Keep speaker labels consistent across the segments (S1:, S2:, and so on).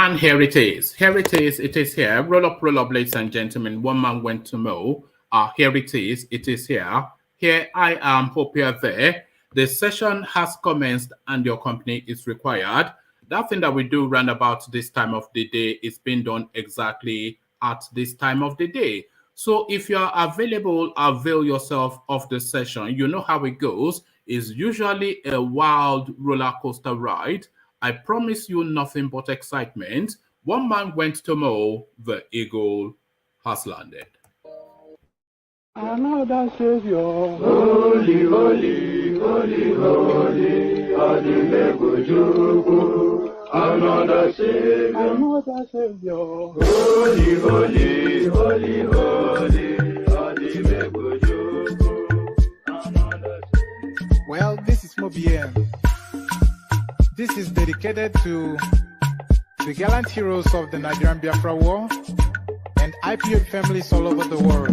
S1: And here it is. Here it is. It is here. Roll up, ladies and gentlemen. One man went to mow. Here it is. It is here. Here I am. Hope you're there. The session has commenced and your company is required. That thing that we do round about this time of the day is being done exactly at this time of the day. So if you are available, avail yourself of the session. You know how it goes. It's usually a wild roller coaster ride. I promise you nothing but excitement. One man went to mow, the eagle has landed.
S2: Another Savior, holy, holy, holy, holy, ADEBANJO. Another Savior, holy, holy, holy, holy, ADEBANJO.
S3: Well, this is Mobien. This is dedicated to the gallant heroes of the Nigerian Biafra War and IPOB families all over the world.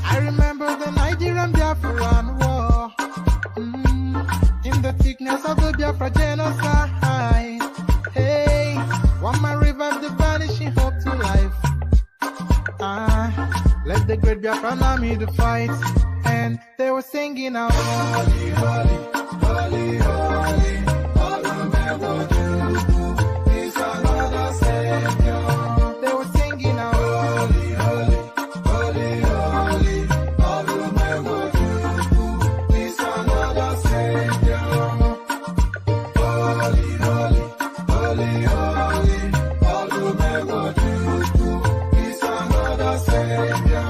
S3: I remember the Nigerian Biafran War, in the thickness of the Biafra genocide. Hey, one man revived the vanishing hope to life. Let the great Biafran army to fight, and they were singing out, holy, holy, holy, holy. They were singing out, holy, holy, holy, holy, is another Savior. Holy, holy, holy, holy, is another Savior.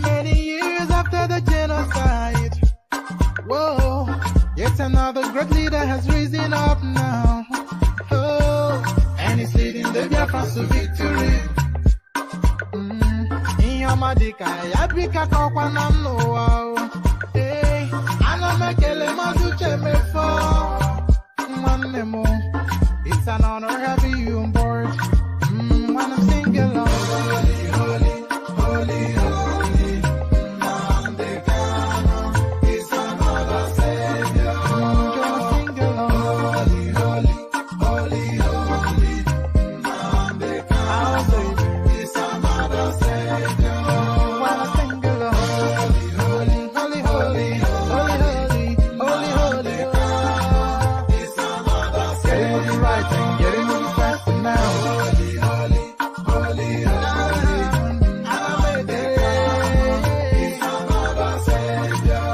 S3: Many years after the genocide, whoa, yet another great leader has risen up now. Oh, and he's leading the Biafrans to victory. In your madika, yabika kokwanam no wow. Hey, anamekele mazuche mefo. Manemo, it's an honor having you on board. When I'm singing along, holy, holy, holy, holy. It's another Savior. Sing along, holy, holy, holy, holy. It's another Savior. When I sing along, holy, holy, holy, holy, holy, holy, holy. It's another Savior. Getting it right and getting it faster now. Holy, holy, holy, holy. It's another Savior.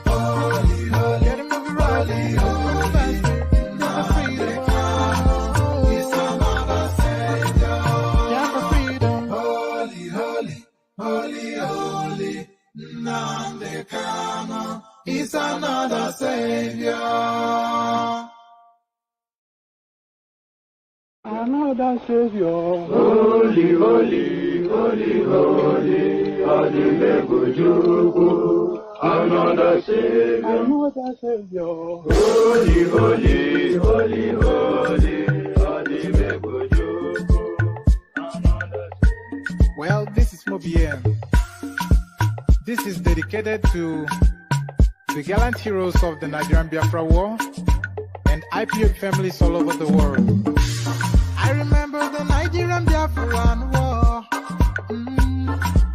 S3: Holy, holy, getting it right and faster. Never freedom. It's another Savior. Never freedom. Holy, holy, holy, holy. Nnamdi Kanu is another Savior.
S2: Another Savior, holy, holy, holy, holy, ADEBANJO. Another Savior, holy, holy, holy, holy, ADEBANJO.
S3: Well, this is Mobien. This is dedicated to the gallant heroes of the Nigerian Biafra War and IPOB families all over the world. I remember the Nigerian Biafran War,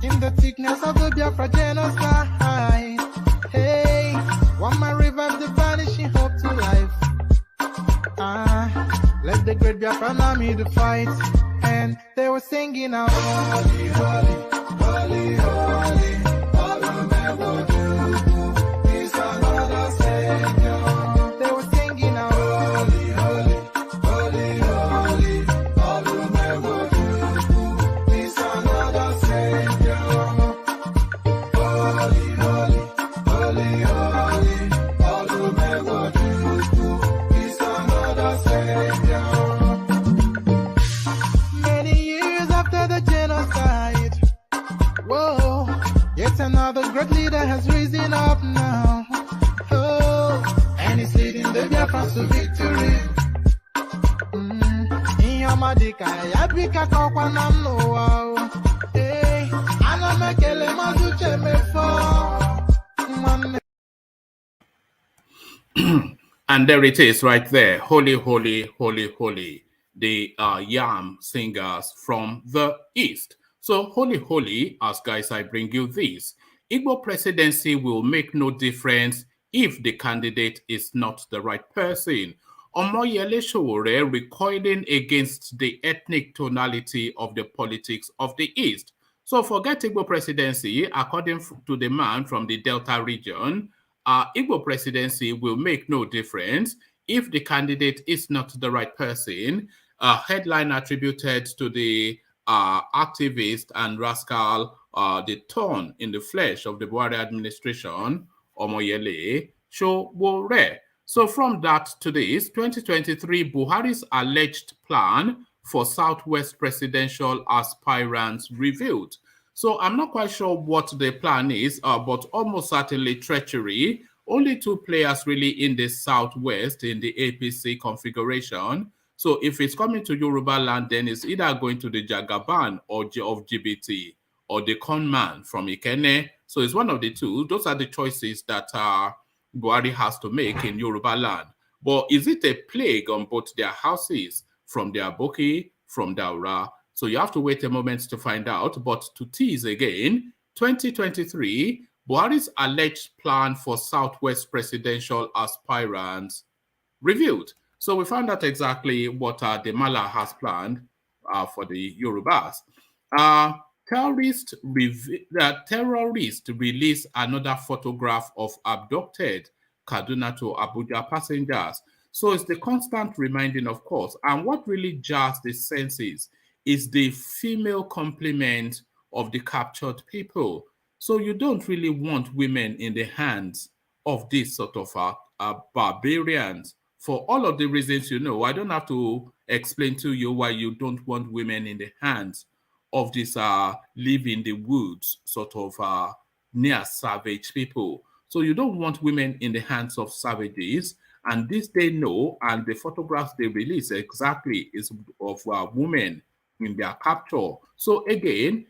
S3: in the thickness of the Biafra genocide. Hey, one man revived the vanishing hope to life. Let the great Biafran army to fight, and they were singing out, holy, holy, holy, holy, is another Savior. They were singing out, holy, holy, holy, holy, is another Savior. Holy, holy, holy, holy, is another Savior. Many years after the genocide, whoa, yet another great leader has risen up now. Oh, and he's leading the Biafrans to victory. In your madika, yabika kokwanam no wow. Hey, anamekele mazuche mefo.
S1: And there it is right there. Holy, holy, holy, holy. The Yam singers from the East. So, holy, holy, as guys, I bring you this. Igbo presidency will make no difference if the candidate is not the right person. Omoyele Sowore recoiling against the ethnic tonality of the politics of the East. So forget Igbo presidency, according to the man from the Delta region, Igbo presidency will make no difference if the candidate is not the right person. A headline attributed to the activist and rascal, the thorn in the flesh of the Buhari administration, Omoyele Sowore. So from that to this, 2023, Buhari's alleged plan for Southwest presidential aspirants revealed. So I'm not quite sure what the plan is, but almost certainly treachery. Only two players really in the Southwest in the APC configuration. So if it's coming to Yoruba land, then it's either going to the Jagaban or of GBT or the conman from Ikene. So it's one of the two. Those are the choices that Buhari has to make in Yoruba land. But is it a plague on both their houses, from their Boki, from Daura? So you have to wait a moment to find out. But to tease again, 2023, Buhari's alleged plan for Southwest presidential aspirants revealed. So we found out exactly what the MALLAM has planned for the Yorubas. Terrorists release another photograph of abducted Kaduna to Abuja passengers. So it's the constant reminding, of course. And what really jars the senses is the female complement of the captured people. So you don't really want women in the hands of these sort of barbarians. For all of the reasons you know, I don't have to explain to you why you don't want women in the hands of these live in the woods sort of near savage people. So you don't want women in the hands of savages, and this they know, and the photographs they release exactly is of women in their capture. So again,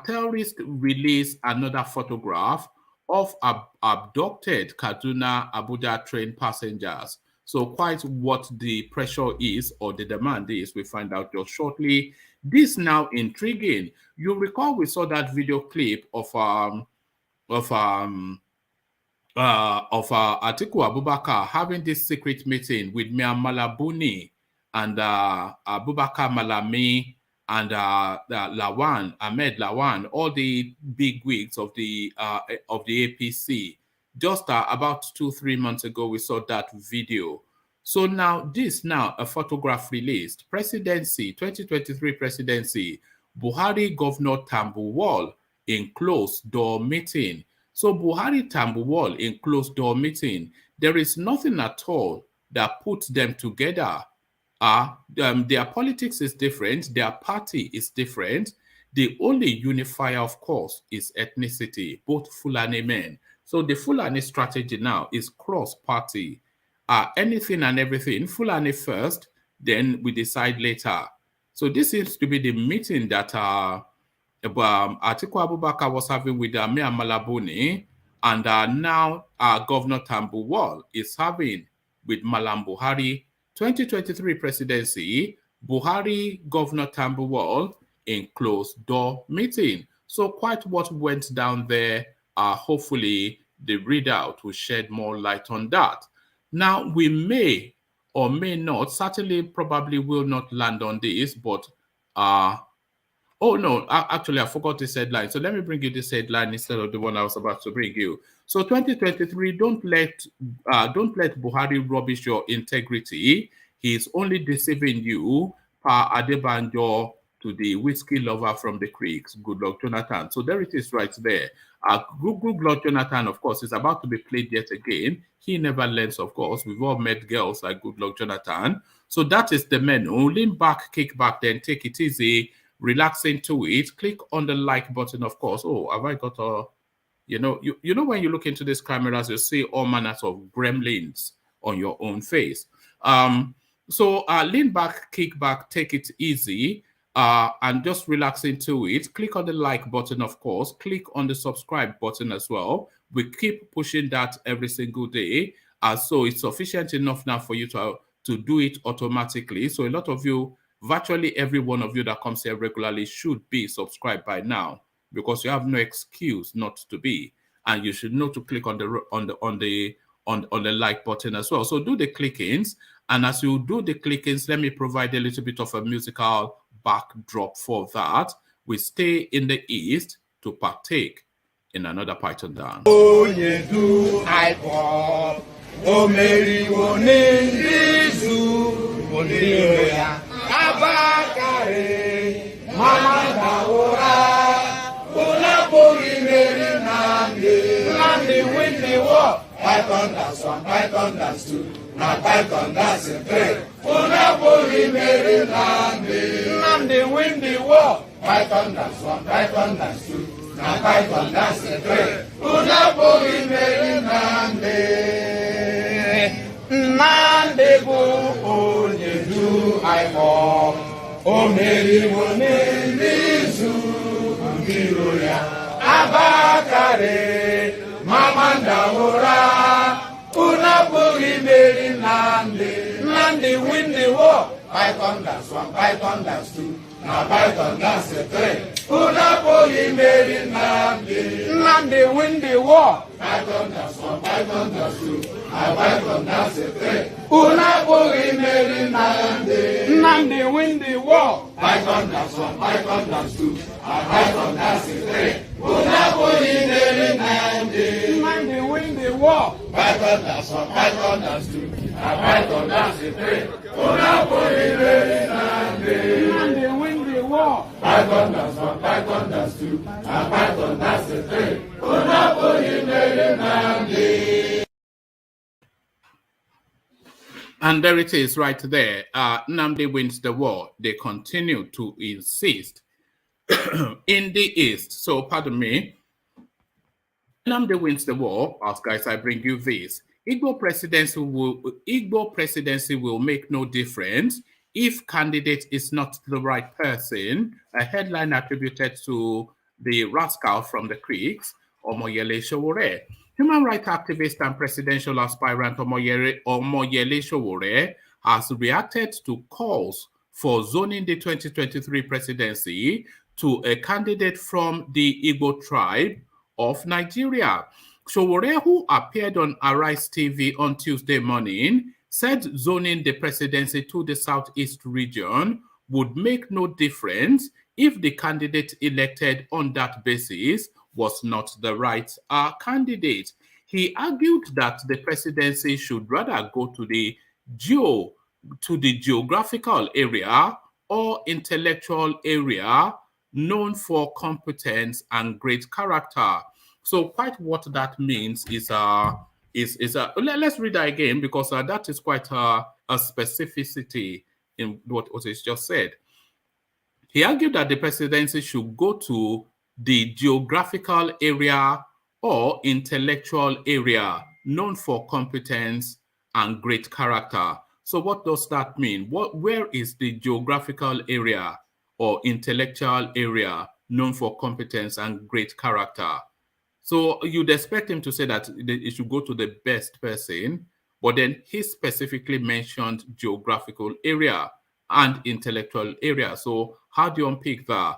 S1: terrorists release another photograph of abducted Kaduna Abuja train passengers. So quite what the pressure is or the demand is, we find out just shortly. This now intriguing. You recall we saw that video clip of Atiku Abubakar having this secret meeting with Mia Malabuni and Abubakar Malami and Lawan, Ahmed Lawan, all the big wigs of the APC. Just about 2-3 months ago, we saw that video. So now a photograph released. Presidency, 2023 presidency, Buhari Governor Tambuwal in closed door meeting. So Buhari Tambuwal in closed door meeting, there is nothing at all that puts them together. Their politics is different, their party is different. The only unifier, of course, is ethnicity, both Fulani men. So the Fulani strategy now is cross-party. Anything and everything, Fulani first, then we decide later. So this seems to be the meeting that Atiku Abubakar was having with Amir Malabuni, and now Governor Tambuwal is having with Mallam Buhari. 2023 presidency, Buhari, Governor Tambuwal in closed door meeting. So quite what went down there. Hopefully the readout will shed more light on that. Now we may or may not, certainly probably will not land on this, but oh no, actually I forgot this headline. So let me bring you this headline instead of the one I was about to bring you. So 2023, don't let Buhari rubbish your integrity. He's only deceiving you. Pa ADEBANJO to the whiskey lover from the creeks. Good luck, Jonathan. So there it is right there. Good luck, Jonathan, of course, is about to be played yet again. He never learns, of course. We've all met girls like Good luck, Jonathan. So that is the menu. Lean back, kick back, then take it easy. Relax into it. Click on the like button, of course. Oh, have I got a... You know when you look into these cameras, you see all manners of gremlins on your own face. So lean back, kick back, take it easy, and just relax into it. Click on the like button, of course. Click on the subscribe button as well. We keep pushing that every single day. So it's sufficient enough now for you to do it automatically. So a lot of you, virtually every one of you that comes here regularly should be subscribed by now, because you have no excuse not to be, and you should know to click on the like button as well. So do the clickings, and as you do the clickings, let me provide a little bit of a musical backdrop for that. We stay in the East to partake in another Python dance.
S2: Python dance 1, Python dance 2, now Python dance 3. Una boli Mary Nandi win the war. Python dance 1, Python dance 2, now Python dance 3. Una boli Mary Nandi go onye do I fall. O Mary wone nizu ngiro ya abakare. Mamanda ora, una buri meri Nandi win the war. Python dance 1, Python dance 2, now Python dance 3. Una buri meri Nandi win the war. Python dance 1, Python dance 2, now Python dance 3. Una buri meri Nandi win the war. Python dance 1, Python dance 2, now Python dance 3. Una buri meri Nandi win the war. Python dance 1, Python dance 2, now Python dance 3. Una buri meri Nandi win the war. Python dance 1, Python dance 2, now Python dance 3. Una buri meri Nandi.
S1: And there it is right there. Nnamdi wins the war. They continue to insist in the East. So, pardon me. Nnamdi wins the war. As guys, I bring you this. Igbo presidency will make no difference if candidate is not the right person. A headline attributed to the rascal from the Creeks, Omoyele Sowore. Human rights activist and presidential aspirant Omoyele Sowore has reacted to calls for zoning the 2023 presidency to a candidate from the Igbo tribe of Nigeria. Sowore, who appeared on Arise TV on Tuesday morning, said zoning the presidency to the Southeast region would make no difference if the candidate elected on that basis was not the right candidate. He argued that the presidency should rather go to the geographical area or intellectual area known for competence and great character. So quite what that means is let's read that again, because that is quite a specificity in what is just said. He argued that the presidency should go to the geographical area or intellectual area known for competence and great character. So what does that mean? Where is the geographical area or intellectual area known for competence and great character? So you'd expect him to say that it should go to the best person, but then he specifically mentioned geographical area and intellectual area. So how do you unpick that?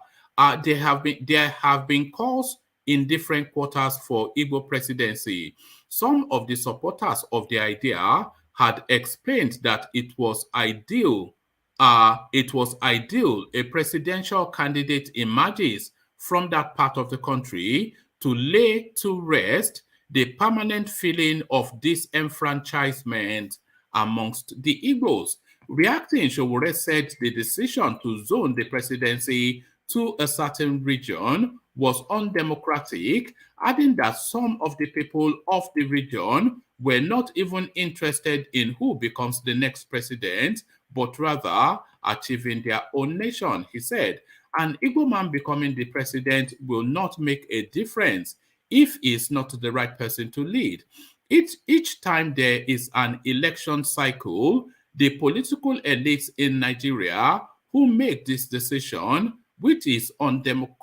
S1: There have been calls in different quarters for Igbo presidency. Some of the supporters of the idea had explained that it was ideal a presidential candidate emerges from that part of the country to lay to rest the permanent feeling of disenfranchisement amongst the Igbos. Reacting, Sowore said the decision to zone the presidency to a certain region was undemocratic, adding that some of the people of the region were not even interested in who becomes the next president, but rather achieving their own nation. He said, an Igbo man becoming the president will not make a difference if he is not the right person to lead. Each time there is an election cycle, the political elites in Nigeria who make this decision, which is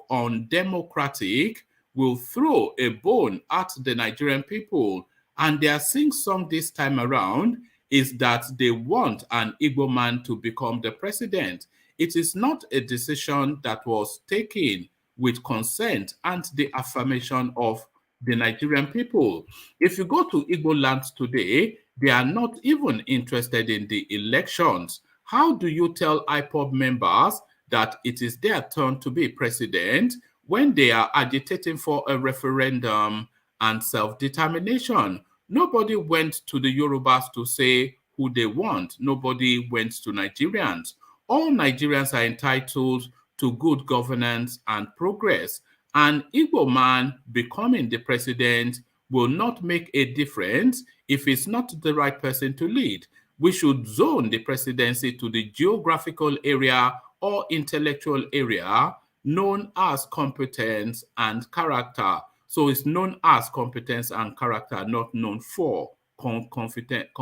S1: undemocratic, will throw a bone at the Nigerian people And their sing-song this time around is that they want an Igbo man to become the president. It is not a decision that was taken with consent and the affirmation of the Nigerian people. If you go to Igbo land today, they are not even interested in the elections. How do you tell IPOB members that it is their turn to be president when they are agitating for a referendum and self-determination? Nobody went to the Yorubas to say who they want. Nobody went to Nigerians. All Nigerians are entitled to good governance and progress. An Igbo man becoming the president will not make a difference if it's not the right person to lead. We should zone the presidency to the geographical area or intellectual area known as competence and character. So it's known as competence and character, not known for competence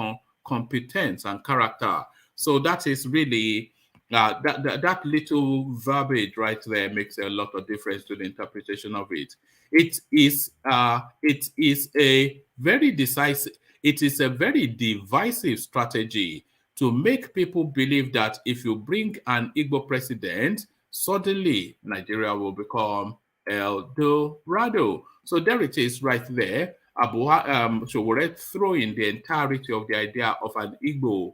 S1: and character. So that is really that little verbiage right there makes a lot of difference to the interpretation of it. It is a very decisive. It is a very divisive strategy to make people believe that if you bring an Igbo president, suddenly Nigeria will become El Dorado. So there it is right there. Sowore throwing the entirety of the idea of an Igbo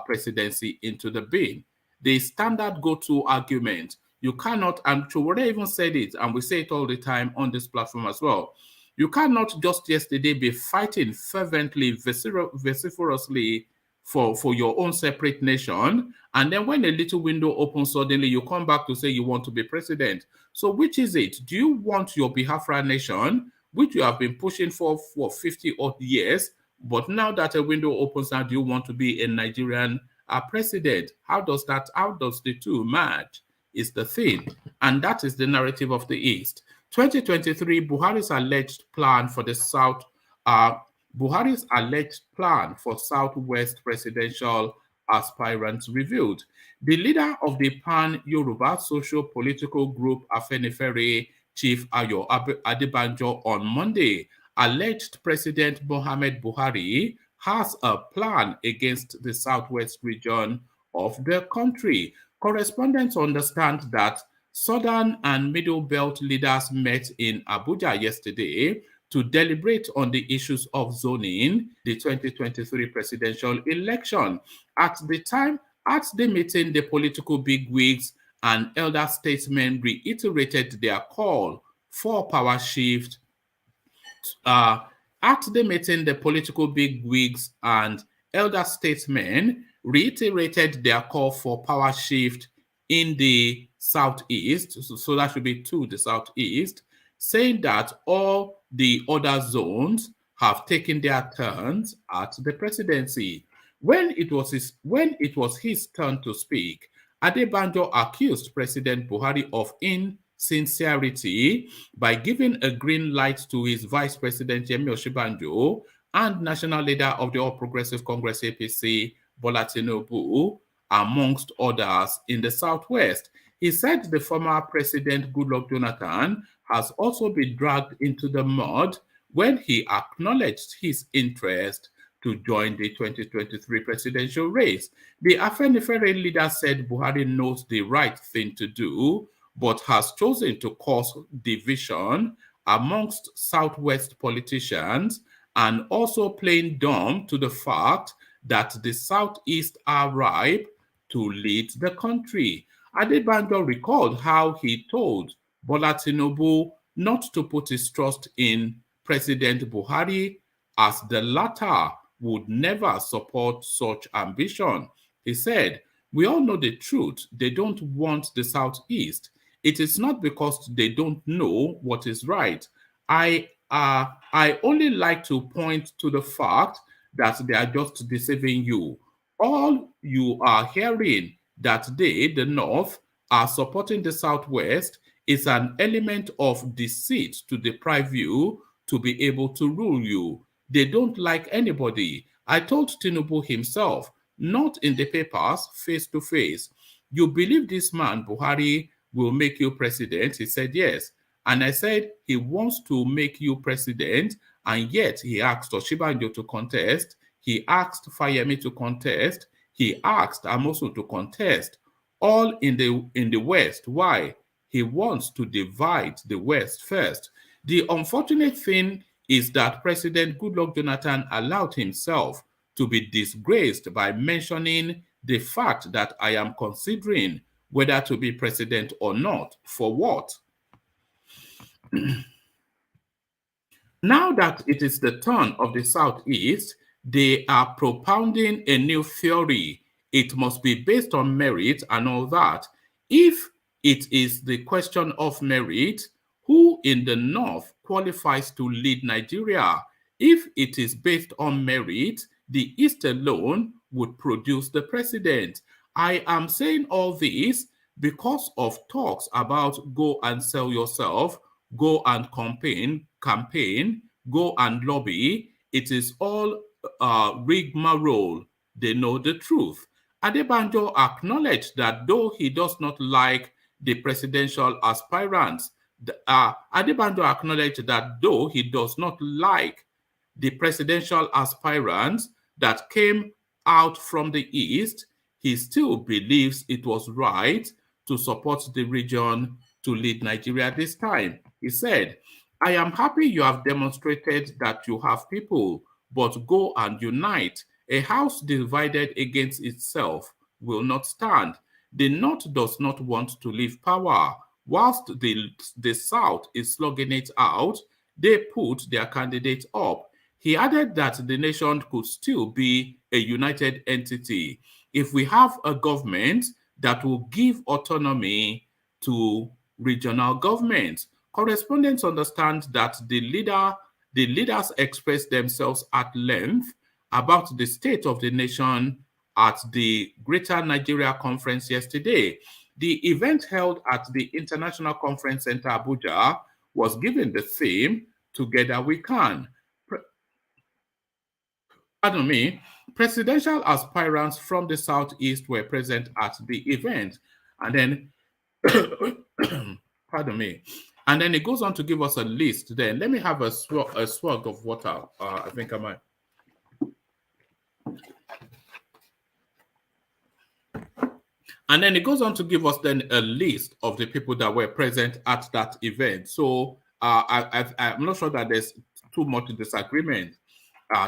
S1: presidency into the bin. The standard go-to argument, you cannot, and Sowore even said it, and we say it all the time on this platform as well, you cannot just yesterday be fighting fervently, vociferously for your own separate nation, and then when a little window opens, suddenly you come back to say you want to be president. So which is it? Do you want your Biafra nation, which you have been pushing for 50 odd years, but now that a window opens now, do you want to be a Nigerian president? How does the two match is the thing, and that is the narrative of the East. 2023, Buhari's alleged plan for the Southwest presidential aspirants revealed. The leader of the pan-Yoruba socio-political group Afenifere, Chief Ayo ADEBANJO, on Monday alleged President Muhammad Buhari has a plan against the Southwest region of the country. Correspondents understand that Southern and Middle Belt leaders met in Abuja yesterday to deliberate on the issues of zoning the 2023 presidential election. At the meeting, the political bigwigs and elder statesmen reiterated their call for power shift. At the meeting, the political bigwigs and elder statesmen reiterated their call for power shift in the southeast, so that should be to the southeast, saying that all the other zones have taken their turns at the presidency. When it was his turn to speak, ADEBANJO accused President Buhari of insincerity by giving a green light to his Vice President Yemi Osinbajo and National Leader of the All Progressive Congress APC, Bola Tinubu, amongst others in the Southwest. He said the former President Goodluck Jonathan has also been dragged into the mud when he acknowledged his interest to join the 2023 presidential race. The Afenifere leader said Buhari knows the right thing to do, but has chosen to cause division amongst Southwest politicians and also playing dumb to the fact that the Southeast are ripe to lead the country. ADEBANJO recalled how he told Bola Tinubu not to put his trust in President Buhari, as the latter would never support such ambition. He said, "We all know the truth. They don't want the Southeast. It is not because they don't know what is right. I only like to point to the fact that they are just deceiving you. All you are hearing that they, the North, are supporting the Southwest is an element of deceit to deprive you to be able to rule you. They don't like anybody. I told Tinubu himself, not in the papers, face to face. You believe this man, Buhari, will make you president?" He said, yes. And I said, he wants to make you president And yet he asked Oshibanjo to contest. He asked Fayemi to contest. He asked Amosu to contest, all in the West. Why? He wants to divide the West first. The unfortunate thing is that President Goodluck Jonathan allowed himself to be disgraced by mentioning the fact that I am considering whether to be president or not. For what? Now that it is the turn of the Southeast, they are propounding a new theory. It must be based on merit and all that. If it is the question of merit, who in the North qualifies to lead Nigeria? If it is based on merit, the East alone would produce the president. I am saying all this because of talks about go and sell yourself, go and campaign, go and lobby. It is all rigmarole. They know the truth. Adebanjo acknowledged that though he does not like the presidential aspirants, Adebanjo acknowledged that though he does not like the presidential aspirants that came out from the East, he still believes it was right to support the region to lead Nigeria this time. He said, I am happy you have demonstrated that you have people, but go and unite. A house divided against itself will not stand. The North does not want to leave power. Whilst the South is slugging it out, they put their candidate up. He added that the nation could still be a united entity if we have a government that will give autonomy to regional governments. Correspondents understand that the leaders expressed themselves at length about the state of the nation at the Greater Nigeria Conference yesterday. The event held at the International Conference Center, Abuja, was given the theme, Together We Can. Pardon me, presidential aspirants from the Southeast were present at the event. And then, pardon me, and then it goes on to give us a list. Then let me have a swag of water. I think I might. And then it goes on to give us then a list of the people that were present at that event. So I'm not sure that there's too much disagreement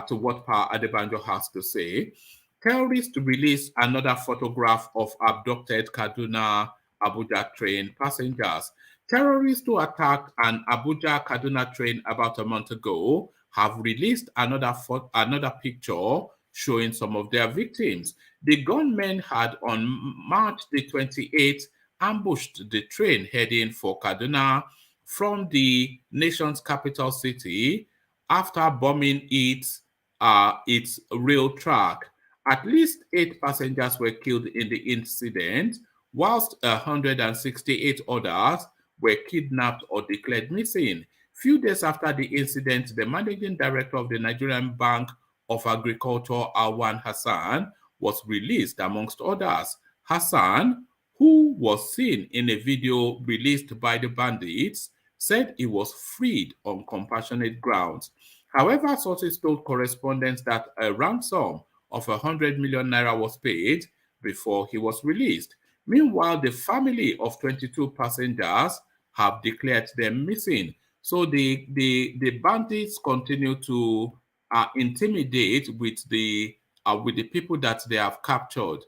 S1: to what Adebanjo has to say. Terrorists released another photograph of abducted Kaduna Abuja train passengers. Terrorists who attacked an Abuja Kaduna train about a month ago have released another picture showing some of their victims. The gunmen had on March the 28th ambushed the train heading for Kaduna from the nation's capital city after bombing its rail track. At least 8 passengers were killed in the incident, whilst 168 others were kidnapped or declared missing. Few days after the incident, the managing director of the Nigerian Bank of Agriculture, Alwan Hassan, was released amongst others. Hassan, who was seen in a video released by the bandits, said he was freed on compassionate grounds. However, sources told correspondents that a ransom of 100 million naira was paid before he was released. Meanwhile, the family of 22 passengers have declared them missing. So the bandits continue to intimidate with the people that they have captured.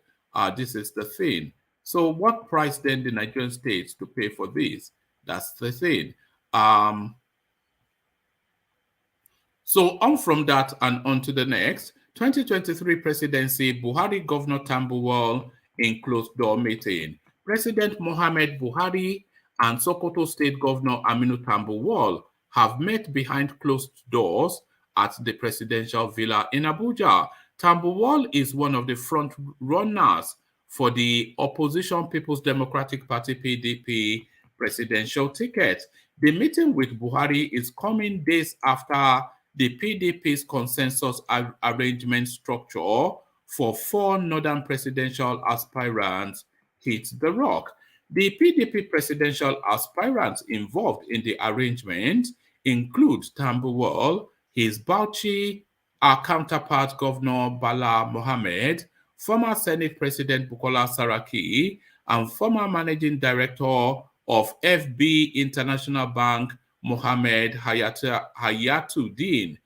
S1: This is the thing. So what price then the Nigerian state to pay for this? That's the thing. So on from that and on to the next. 2023 presidency, Buhari Governor Tambuwal in closed-door meeting. President Mohamed Buhari and Sokoto State Governor Aminu Tambuwal have met behind closed doors at the presidential villa in Abuja. Tambuwal is one of the front runners for the opposition People's Democratic Party PDP presidential ticket. The meeting with Buhari is coming days after the PDP's consensus arrangement structure for 4 northern presidential aspirants hit the rock. The PDP presidential aspirants involved in the arrangement include Tambuwal, His Bauchi counterpart, Governor Bala Mohammed, former Senate President Bukola Saraki, and former Managing Director of FB International Bank, Mohammed Hayatuddin.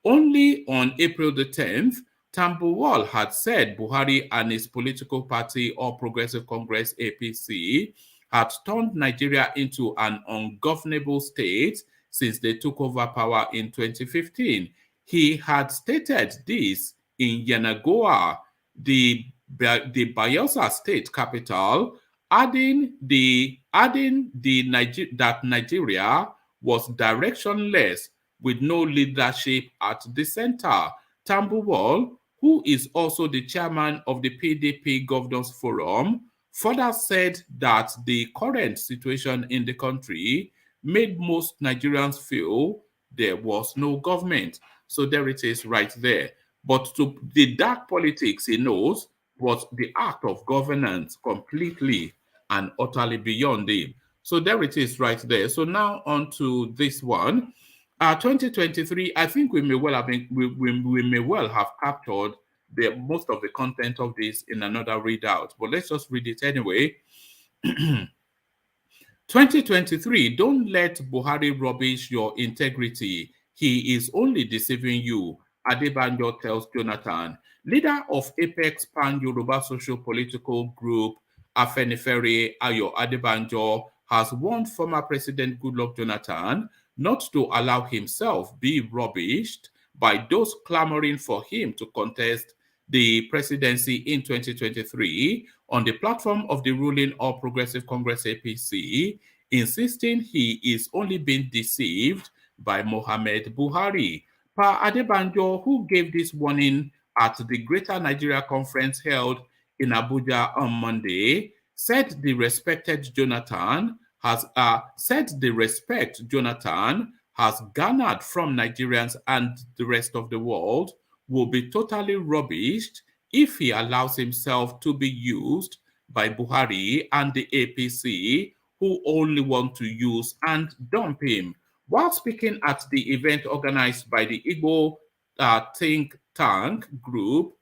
S1: Only on April the 10th, Tambuwal had said Buhari and his political party, All Progressive Congress APC, had turned Nigeria into an ungovernable state since they took over power in 2015. He had stated this in Yenagoa, the Bayelsa state capital, adding that Nigeria was directionless with no leadership at the center. Tambuwal, who is also the chairman of the PDP Governors Forum, further said that the current situation in the country made most Nigerians feel there was no government. So there it is right there. But to the dark politics he knows was the act of governance completely and utterly beyond him. So there it is right there. So now on to this one. 2023, I think we may well have been, we may well have captured the most of the content of this in another readout, but let's just read it anyway. 2023, don't let Buhari rubbish your integrity. He is only deceiving you, ADEBANJO tells Jonathan. Leader of Apex Pan-Yoruba Social Political Group, Afenifere Ayo ADEBANJO, has warned former President Goodluck Jonathan not to allow himself be rubbished by those clamoring for him to contest the presidency in 2023 on the platform of the ruling All Progressive Congress APC, insisting he is only being deceived by Mohammed Buhari. Pa Adebanjo, who gave this warning at the Greater Nigeria Conference held in Abuja on Monday, said the respect Jonathan has garnered from Nigerians and the rest of the world will be totally rubbished if he allows himself to be used by Buhari and the APC, who only want to use and dump him. While speaking at the event organized by the Igbo think tank group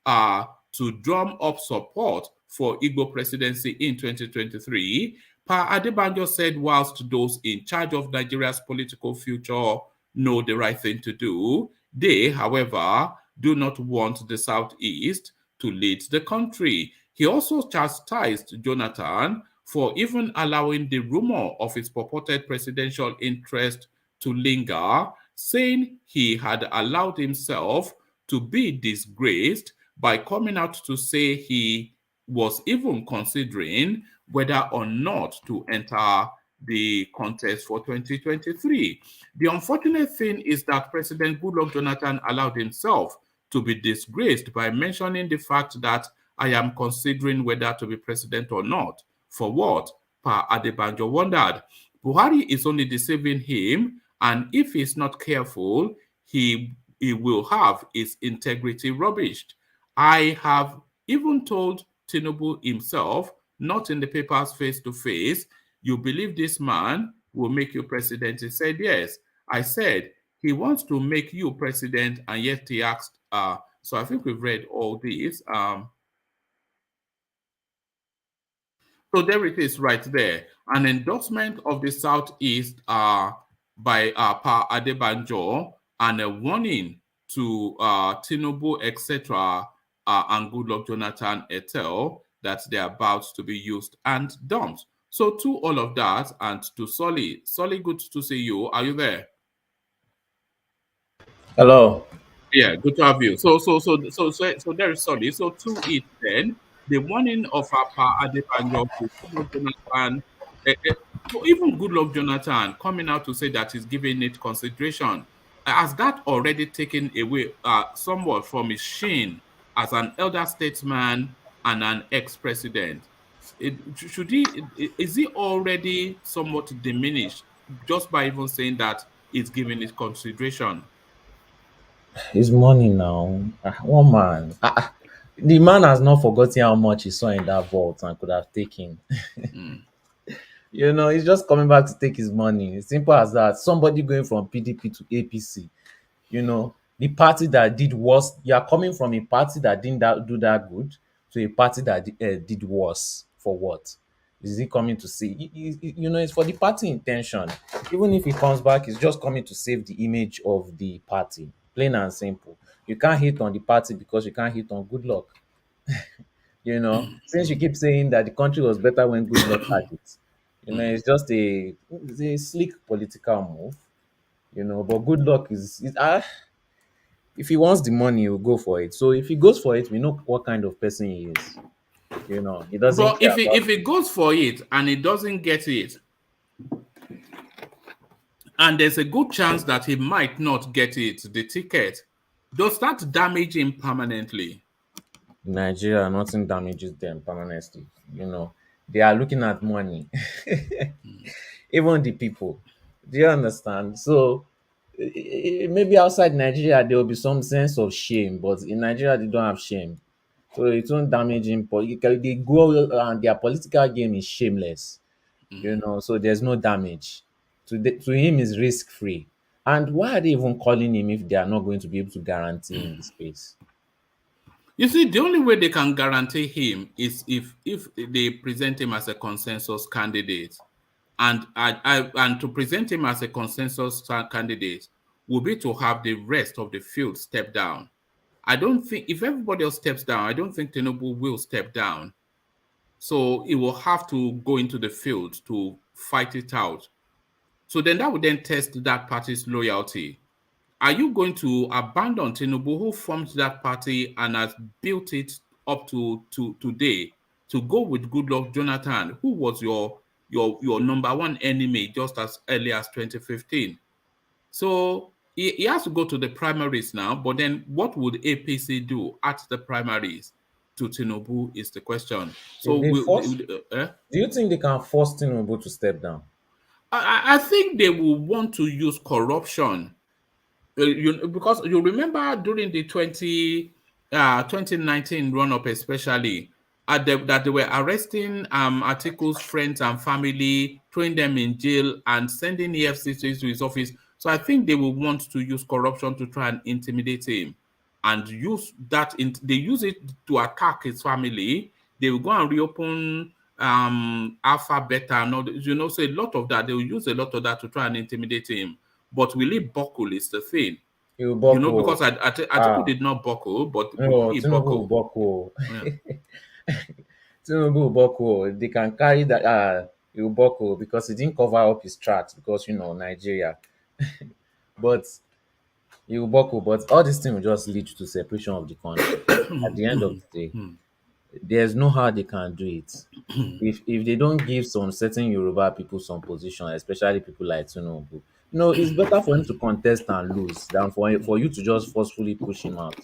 S1: to drum up support for Igbo Presidency in 2023, Pa Adebanjo said whilst those in charge of Nigeria's political future know the right thing to do, they, however, do not want the Southeast to lead the country. He also chastised Jonathan for even allowing the rumor of his purported presidential interest to linger, saying he had allowed himself to be disgraced by coming out to say he was even considering whether or not to enter the contest for 2023. The unfortunate thing is that President Goodluck Jonathan allowed himself to be disgraced by mentioning the fact that I am considering whether to be president or not. For what? Pa Adebanjo wondered. Buhari is only deceiving him, and if he's not careful, he will have his integrity rubbished. I have even told Tinubu himself, not in the papers face to face, you believe this man will make you president? He said, yes. I said, he wants to make you president, and yet he asked, so I think we've read all these. So there it is right there. An endorsement of the Southeast by Pa Adebanjo and a warning to Tinubu, etc., and Goodluck Jonathan et al., that they're about to be used and dumped. So to all of that, and to Solly, good to see you. Are you there?
S4: Hello.
S1: Yeah, good to have you. So there is Solly. So to it then, the warning of Pa Adebanjo to Goodluck Jonathan, so even Goodluck Jonathan coming out to say that he's giving it consideration, has that already taken away somewhat from his sheen as an elder statesman and an ex-president? Is he already somewhat diminished just by even saying that he's giving it consideration?
S4: It's money now. One man. The man has not forgotten how much he saw in that vault and could have taken. He's just coming back to take his money. It's simple as that. Somebody going from PDP to APC. The party that did worse. You are coming from a party that didn't do that good to a party that did worse. For what? Is he coming to say? It's for the party intention. Even if he comes back, he's just coming to save the image of the party. Plain and simple. You can't hit on the party because you can't hit on good luck. Since you keep saying that the country was better when good luck had it. It's just a slick political move. But good luck if he wants the money, he'll go for it. So if he goes for it, we know what kind of person he is. He doesn't
S1: But
S4: care about.
S1: if he goes for it and he doesn't get it, and there's a good chance that he might not get it, the ticket, does that damage him permanently?
S4: Nigeria, nothing damages them permanently. They are looking at money. Even the people. Do you understand? So maybe outside Nigeria there will be some sense of shame, but in Nigeria they don't have shame. So it won't damage him politically. They go and their political game is shameless. So there's no damage. To him is risk free. And why are they even calling him if they are not going to be able to guarantee him the space?
S1: You see, the only way they can guarantee him is if they present him as a consensus candidate. And and to present him as a consensus candidate will be to have the rest of the field step down. I don't think, if everybody else steps down, I don't think Tinubu will step down. So he will have to go into the field to fight it out. So then that would then test that party's loyalty. Are you going to abandon Tinubu, who formed that party and has built it up to today, to go with Goodluck Jonathan, who was your number one enemy just as early as 2015? So he has to go to the primaries now, but then what would APC do at the primaries to Tinubu is the question. So
S4: Do you think they can force Tinubu to step down?
S1: I think they will want to use corruption. Because you remember during the 2019 run-up especially, that they were arresting Atiku's friends and family, throwing them in jail and sending EFCC to his office. So I think they will want to use corruption to try and intimidate him and use that. They use it to attack his family. They will go and reopen Alpha, Beta, and all, so a lot of that, they will use a lot of that to try and intimidate him. But will he buckle is the thing.
S4: He will buckle.
S1: Because Atiku did not buckle, but he
S4: Tinubu will buckle. Tinubu will buckle. They can carry that. He will buckle because he didn't cover up his tracks because Nigeria. But he will buckle. But all this thing will just lead to separation of the country. At the end of the day, there's no how they can do it. If they don't give some certain Yoruba people some position, especially people like Tinubu, it's better for him to contest and lose than for you to just forcefully push him out.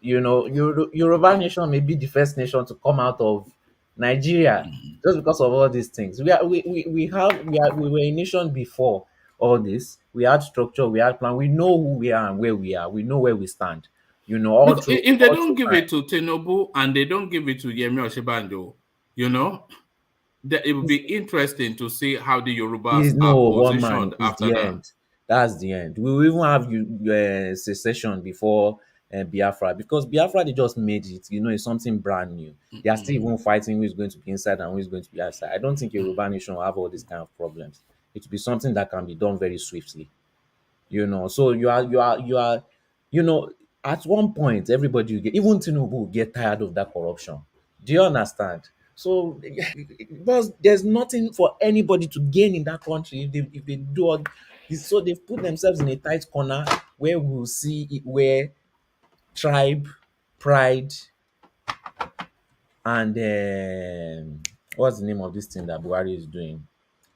S4: Yoruba nation may be the first nation to come out of Nigeria just because of all these things. We were a nation before all this. We had structure, we had plan. We know who we are and where we are. We know where we stand.
S1: If they don't give it to Tinubu and they don't give it to Yemi Osinbajo, it will be interesting to see how the Yorubas are positioned after that.
S4: End. That's the end. We will even have secession before Biafra, because Biafra, they just made it. It's something brand new. They are still even fighting who is going to be inside and who is going to be outside. I don't think Yoruba nation will have all these kind of problems. It will be something that can be done very swiftly. So you are at one point, everybody will even Tinubu will get tired of that corruption. Do you understand? So because there's nothing for anybody to gain in that country if they do all this. So they've put themselves in a tight corner where we'll see it, where tribe, pride, and what's the name of this thing that Buhari is doing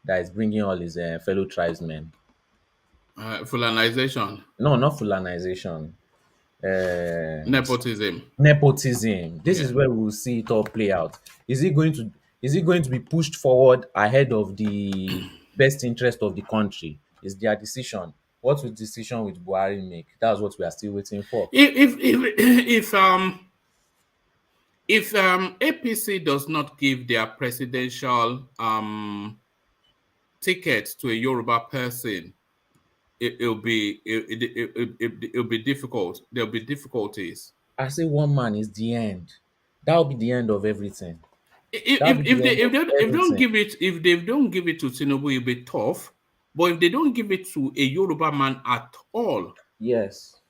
S4: that is bringing all his fellow tribesmen?
S1: Fulanization.
S4: No, not Fulanization.
S1: Nepotism.
S4: This is where we will see it all play out. Is it going to be pushed forward ahead of the best interest of the country? Is their decision. What will decision with Buhari make? That's what we are still waiting for.
S1: If APC does not give their presidential ticket to a Yoruba person, it'll be difficult. There'll be difficulties.
S4: I say one man is the end. That'll be the end of everything. That'll be
S1: If
S4: the
S1: they
S4: end of everything.
S1: if they don't give it to Tinubu, it'll be tough. But if they don't give it to a Yoruba man at all,
S4: Yes.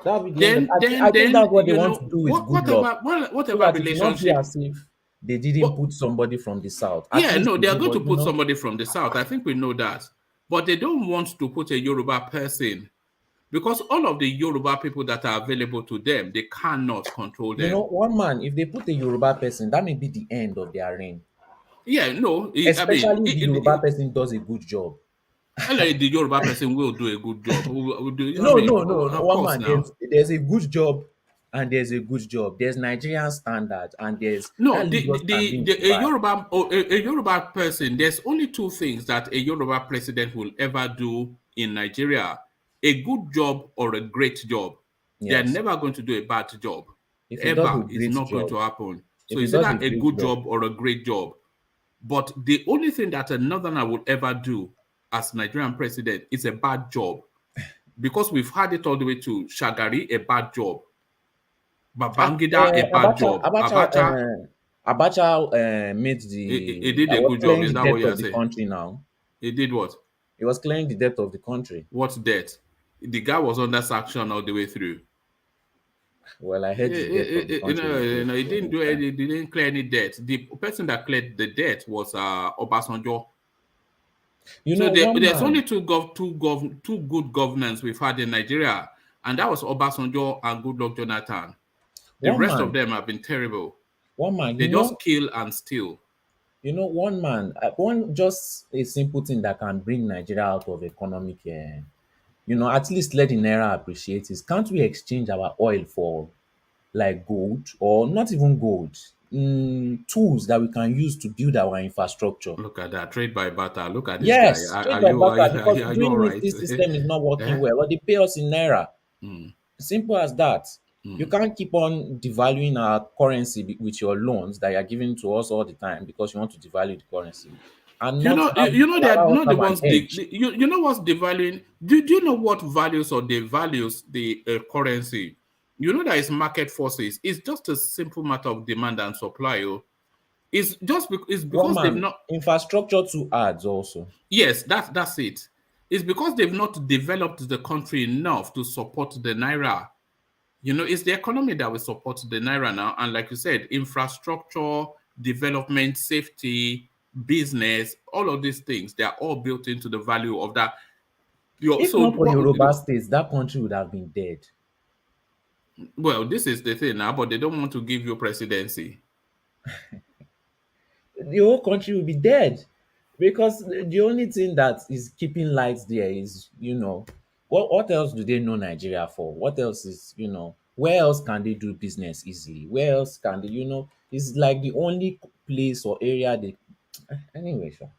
S4: That'll be the end of I think
S1: then
S4: that's what they
S1: you
S4: want
S1: know
S4: to do with good luck. So
S1: whatever
S4: that it will not be
S1: relationship.
S4: as if they didn't
S1: What,
S4: put somebody from the south. At
S1: yeah,
S4: least
S1: no,
S4: they
S1: they are
S4: do,
S1: going to
S4: but
S1: put somebody from the south. I think we know that, but they don't want to put a Yoruba person because all of the Yoruba people that are available to them, they cannot control them.
S4: one man, if they put a Yoruba person, that may be the end of their reign.
S1: Yeah, no, I mean,
S4: Especially if the Yoruba person does a good job.
S1: the Yoruba person will do a good job. Will do, I
S4: No,
S1: mean,
S4: no, no, no.
S1: of
S4: One
S1: course
S4: man,
S1: now.
S4: there's a good job and there's a good job. There's Nigerian standard and there's
S1: No,
S4: that Lagos can be
S1: a
S4: inspired.
S1: Yoruba a Yoruba person. There's only two things that a Yoruba president will ever do in Nigeria: a good job or a great job. They are
S4: Yes.
S1: never going to do a bad job.
S4: If he does a
S1: Ever, it's
S4: great
S1: not going
S4: job,
S1: to happen. So
S4: if he
S1: it's
S4: does a
S1: either a
S4: great
S1: good
S4: job,
S1: job or a great job. But the only thing that a northerner would ever do as Nigerian president is a bad job, because we've had it all the way to Shagari, a bad job, Babangida, a bad
S4: Abacha,
S1: job,
S4: Abacha,
S1: Abacha,
S4: Abacha made
S1: he
S4: the.
S1: did
S4: I
S1: a
S4: was
S1: good job.
S4: clearing
S1: Is
S4: the
S1: that what
S4: debt
S1: you're
S4: of the
S1: saying?
S4: country now.
S1: He did what?
S4: He was clearing the debt of the country.
S1: What debt? The guy was under sanction all the way through.
S4: Well, I heard the debt of the country
S1: He
S4: reduced
S1: didn't
S4: during his
S1: do
S4: time.
S1: any, he didn't clear any debt. The person that cleared the debt was Obasanjo. So
S4: One
S1: there's only
S4: man,
S1: two good governance we've had in Nigeria, and that was Obasanjo and Goodluck Jonathan. The
S4: one
S1: rest of
S4: man,
S1: them have been terrible.
S4: one man.
S1: They just kill and steal.
S4: One man, one just a simple thing that can bring Nigeria out of economic, at least let the naira appreciate is can't we exchange our oil for like gold or not even gold, tools that we can use to build our infrastructure?
S1: Look at that, trade by barter. Look at this guy.
S4: Yes, trade by barter because
S1: Are you all
S4: doing it,
S1: right?
S4: this system is not working
S1: Eh?
S4: well. Or they pay us in naira.
S1: Mm,
S4: Simple as that. You
S1: mm.
S4: can't keep on devaluing our currency with your loans that you're giving to us all the time because you want to devalue the currency and not
S1: They are
S4: allow us
S1: not
S4: to
S1: the
S4: have an
S1: ones.
S4: edge.
S1: You know what's devaluing? Do you know what values or devalues the currency? You know that it's market forces. It's just a simple matter of demand and supply. Oh. It's
S4: One
S1: because they've
S4: man,
S1: not.
S4: infrastructure to ads also.
S1: Yes, that's it. It's because they've not developed the country enough to support the naira. It's the economy that will support the naira now. And like you said, infrastructure, development, safety, business, all of these things, they are all built into the value of that.
S4: If
S1: So
S4: not for
S1: what?
S4: Yoruba states, that country would have been dead.
S1: Well, this is the thing now, but they don't want to give you presidency.
S4: The whole country will be dead because the only thing that is keeping lights there is what else do they know Nigeria for? What else is where else can they do business easily? Where else can they it's like the only place or area they anyway sure,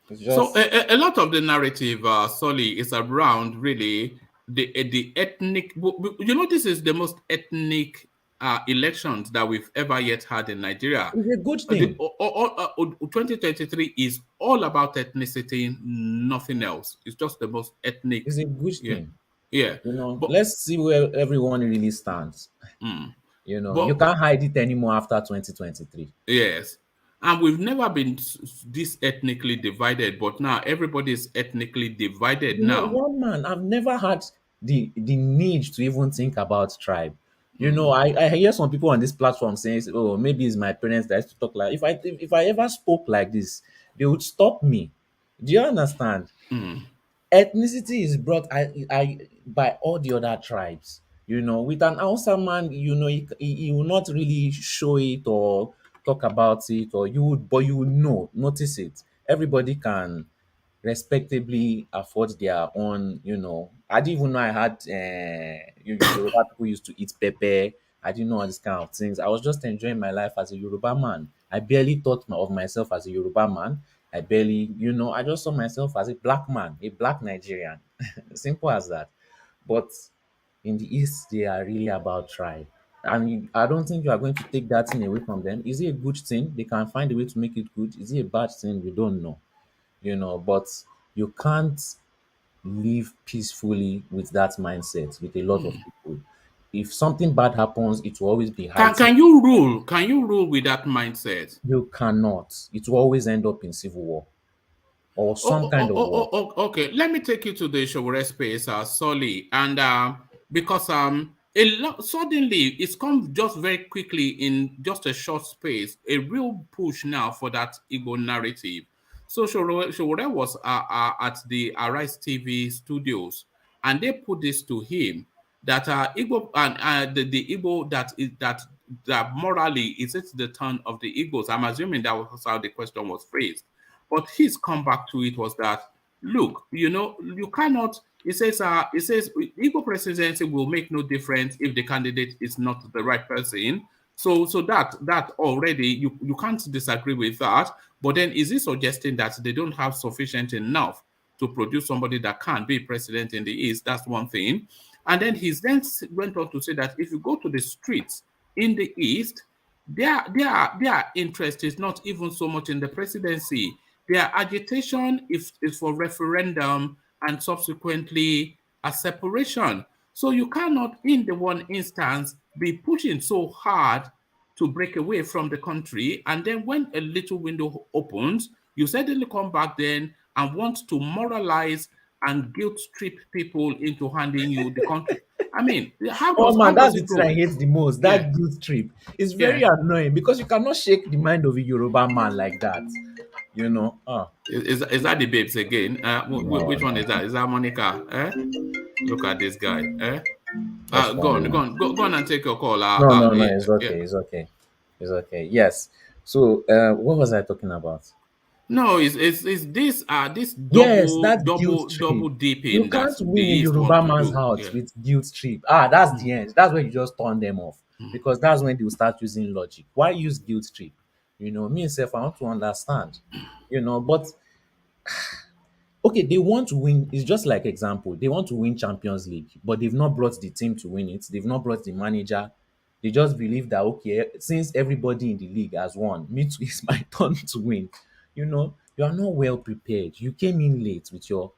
S4: it's
S1: So
S4: just
S1: a lot of the narrative, Solly, is around really the ethnic. This is the most ethnic elections that we've ever yet had in Nigeria.
S4: it's a good thing.
S1: 2023 is all about ethnicity, nothing else. It's just the most ethnic.
S4: It's a good
S1: Yeah,
S4: thing.
S1: yeah. But
S4: Let's see where everyone really stands.
S1: mm,
S4: You
S1: but
S4: can't hide it anymore after 2023.
S1: yes, and we've never been this ethnically divided, but now everybody is ethnically divided now.
S4: One man, I've never had the need to even think about tribe.
S1: Mm,
S4: I hear some people on this platform saying, "Oh, maybe it's my parents that used to talk like." If I ever spoke like this, they would stop me. Do you understand?
S1: mm.
S4: Ethnicity is brought by all the other tribes. With an Hausa man, he will not really show it or talk about it, or but you would notice it. Everybody can respectably afford their own. I didn't even know I had Yoruba people used to eat pepper. I didn't know all these kind of things. I was just enjoying my life as a Yoruba man. I barely thought of myself as a Yoruba man. I barely, I just saw myself as a black man, a black Nigerian. Simple as that. But in the East, they are really about tribe. And I don't think you are going to take that thing away from them. Is it a good thing? They can find a way to make it good. Is it a bad thing? We don't know. But you can't live peacefully with that mindset with a lot of people. If something bad happens, it will always be heightened.
S1: Can you rule? Can you rule with that mindset?
S4: You cannot. It will always end up in civil war or some kind of war.
S1: Okay. Let me take you to the Sowore space, Solly, and because suddenly it's come just very quickly in just a short space, a real push now for that Igbo narrative. So Sowore was at the Arise TV studios, and they put this to him that Igbo and the Igbo that morally is it the turn of the Igbos. I'm assuming that was how the question was phrased. But his comeback to it was that, look, you cannot. It says Igbo presidency will make no difference if the candidate is not the right person. So that already you can't disagree with that. But then is he suggesting that they don't have sufficient enough to produce somebody that can be president in the East? That's one thing. And then went on to say that if you go to the streets in the East, their interest is not even so much in the presidency. Their agitation is for referendum and subsequently a separation. So you cannot, in the one instance, be pushing so hard to break away from the country. And then when a little window opens, you suddenly come back then and want to moralize and guilt trip people into handing you the country. I mean,
S4: Oh
S1: how
S4: man,
S1: does
S4: that's the
S1: it
S4: thing
S1: go?
S4: I hate the most.
S1: Yeah.
S4: That guilt trip is very
S1: Yeah.
S4: annoying because you cannot shake the mind of a Yoruba man like that. You know.
S1: Is that the babes again?
S4: No,
S1: Which one is
S4: no,
S1: that? Is that Monica? Look at this guy.
S4: that's
S1: Go on,
S4: funny.
S1: go on and take your call.
S4: No, no, no. It's
S1: Yeah.
S4: okay. It's okay. It's okay. Yes. So, what was I talking about?
S1: No, it's this
S4: Yes,
S1: double
S4: that guilt trip.
S1: double
S4: You
S1: dipping that
S4: can't
S1: the
S4: win a
S1: East want
S4: Yoruba
S1: to
S4: man's
S1: do.
S4: heart
S1: Yeah.
S4: with guilt trip. That's the end. That's when you just turn them off because that's when they will start using logic. Why use guilt trip? Me and self, I want to understand. But okay, they want to win. It's just like example. They want to win Champions League, but they've not brought the team to win it. They've not brought the manager. They just believe that okay, since everybody in the league has won, me too, it's my turn to win. You are not well prepared. You came in late with your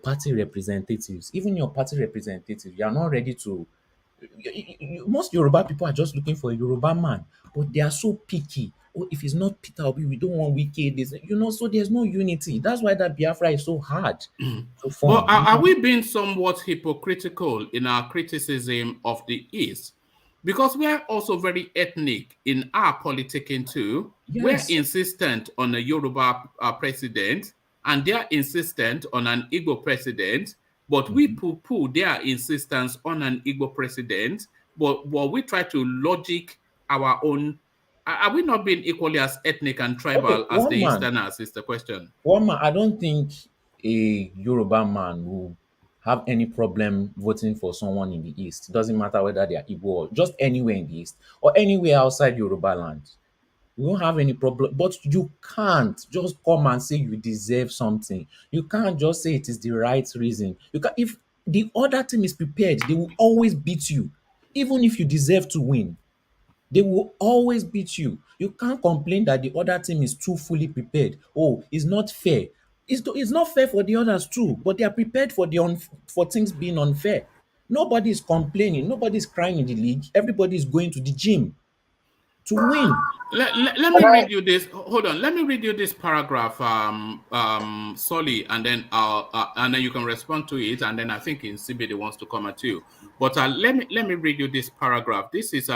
S4: party representatives. Even your party representatives, you are not ready to most Yoruba people are just looking for a Yoruba man, but they are so picky. Oh, if it's not Peter Obi, we don't want Wike. So there's no unity. That's why that Biafra is so hard to
S1: But
S4: form.
S1: are we being somewhat hypocritical in our criticism of the East? Because we're also very ethnic in our politicking too. We're
S4: Yes.
S1: insistent on a Yoruba president, and they're insistent on an Igbo president, but we poo-poo their insistence on an Igbo president, but we try to logic our own. Are we not being equally as ethnic and
S4: Okay,
S1: tribal as the
S4: one man,
S1: Easterners is the question.
S4: I don't think a Yoruba man will have any problem voting for someone in the East. It doesn't matter whether they are Igbo or just anywhere in the East or anywhere outside Yoruba land. You won't have any problem. But you can't just come and say you deserve something. You can't just say it is the right reason. If the other team is prepared, they will always beat you, even if you deserve to win. They will always beat you. You can't complain that the other team is too fully prepared. Oh, it's not fair. It's not fair for the others too, but they are prepared for for things being unfair. Nobody is complaining. Nobody is crying in the league. Everybody is going to the gym to win.
S1: Let me read you this. Hold on. Let me read you this paragraph, Solly, and then you can respond to it. And then I think in CBD wants to come at you. But let me read you this paragraph. This is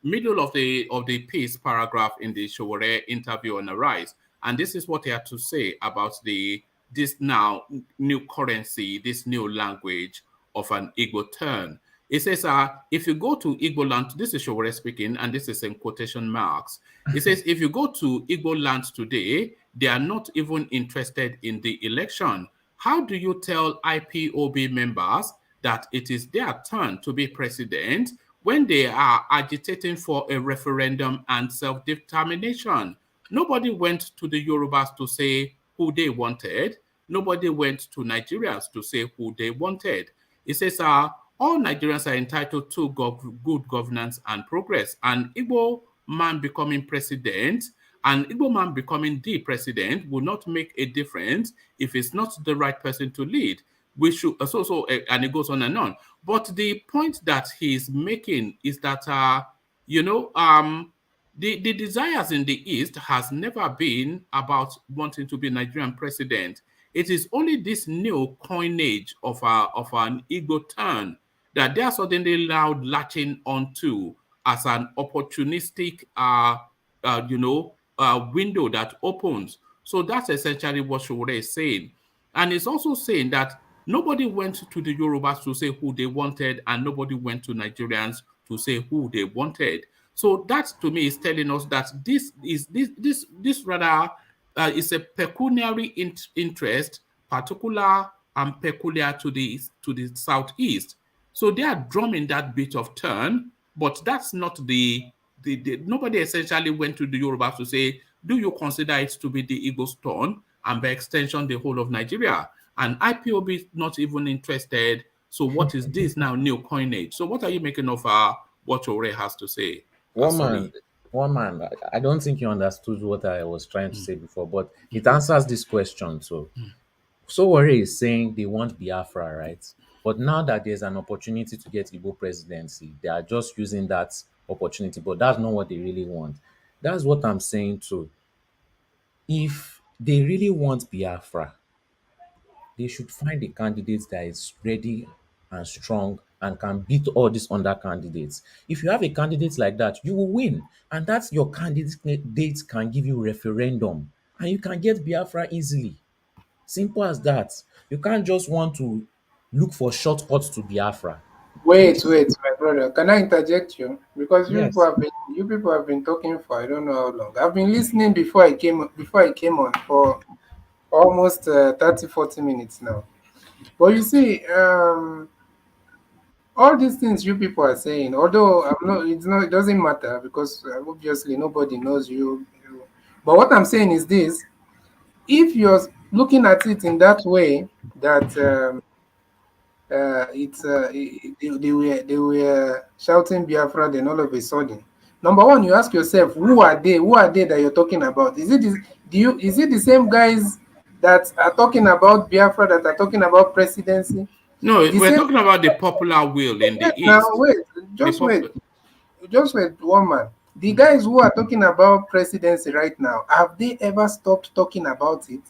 S1: middle of the piece paragraph in the Sowore interview on Arise, and this is what he had to say about this now new currency, this new language of an Igbo turn. It says, if you go to Igbo land, this is Sowore speaking, and this is in quotation marks. It says, if you go to Igbo land today, they are not even interested in the election. How do you tell IPOB members that it is their turn to be president when they are agitating for a referendum and self-determination? Nobody went to the Yorubas to say who they wanted. Nobody went to Nigerians to say who they wanted. It says, all Nigerians are entitled to good governance and progress. An Igbo man becoming president, an Igbo man becoming the president will not make a difference if it's not the right person to lead. we should and it goes on and on. But the point that he's making is that the desires in the East has never been about wanting to be Nigerian president. It is only this new coinage of an ego turn that they are suddenly loud latching onto as an opportunistic window that opens. So that's essentially what Sowore is saying. And it's also saying that nobody went to the Yorubas to say who they wanted, and nobody went to Nigerians to say who they wanted. So that to me is telling us that this rather is a pecuniary interest, particular and peculiar to the southeast. So they are drumming that bit of turn, but that's not nobody essentially went to the Yorubas to say, do you consider it to be the Igbo's turn, and by extension the whole of Nigeria? And IPOB is not even interested. So what is this now new coinage? So what are you making of what Sowore has to say?
S4: One man, I don't think you understood what I was trying to say before, but it answers this question. So Sowore is saying they want Biafra, right? But now that there's an opportunity to get Igbo presidency, they are just using that opportunity, but that's not what they really want. That's what I'm saying too. If they really want Biafra, they should find a candidate that is ready and strong and can beat all these other candidates. If you have a candidate like that, you will win. And that's your candidate can give you referendum and you can get Biafra easily. Simple as that. You can't just want to look for shortcuts to Biafra.
S2: Wait, my brother. Can I interject you? Because
S4: Yes.
S2: you people have been talking for I don't know how long. I've been listening before I came on for almost 30, 40 minutes now. But you see, all these things you people are saying, although it doesn't matter because obviously nobody knows you. But what I'm saying is this: if you're looking at it in that way, that they were shouting Biafra, then all of a sudden, number one, you ask yourself, who are they? Who are they that you're talking about? Is it the same guys that are talking about Biafra that are talking about presidency?
S1: No, we're talking about the popular will in the
S2: Now
S1: East.
S2: wait, just wait one man. The guys who are talking about presidency right now, have they ever stopped talking about it?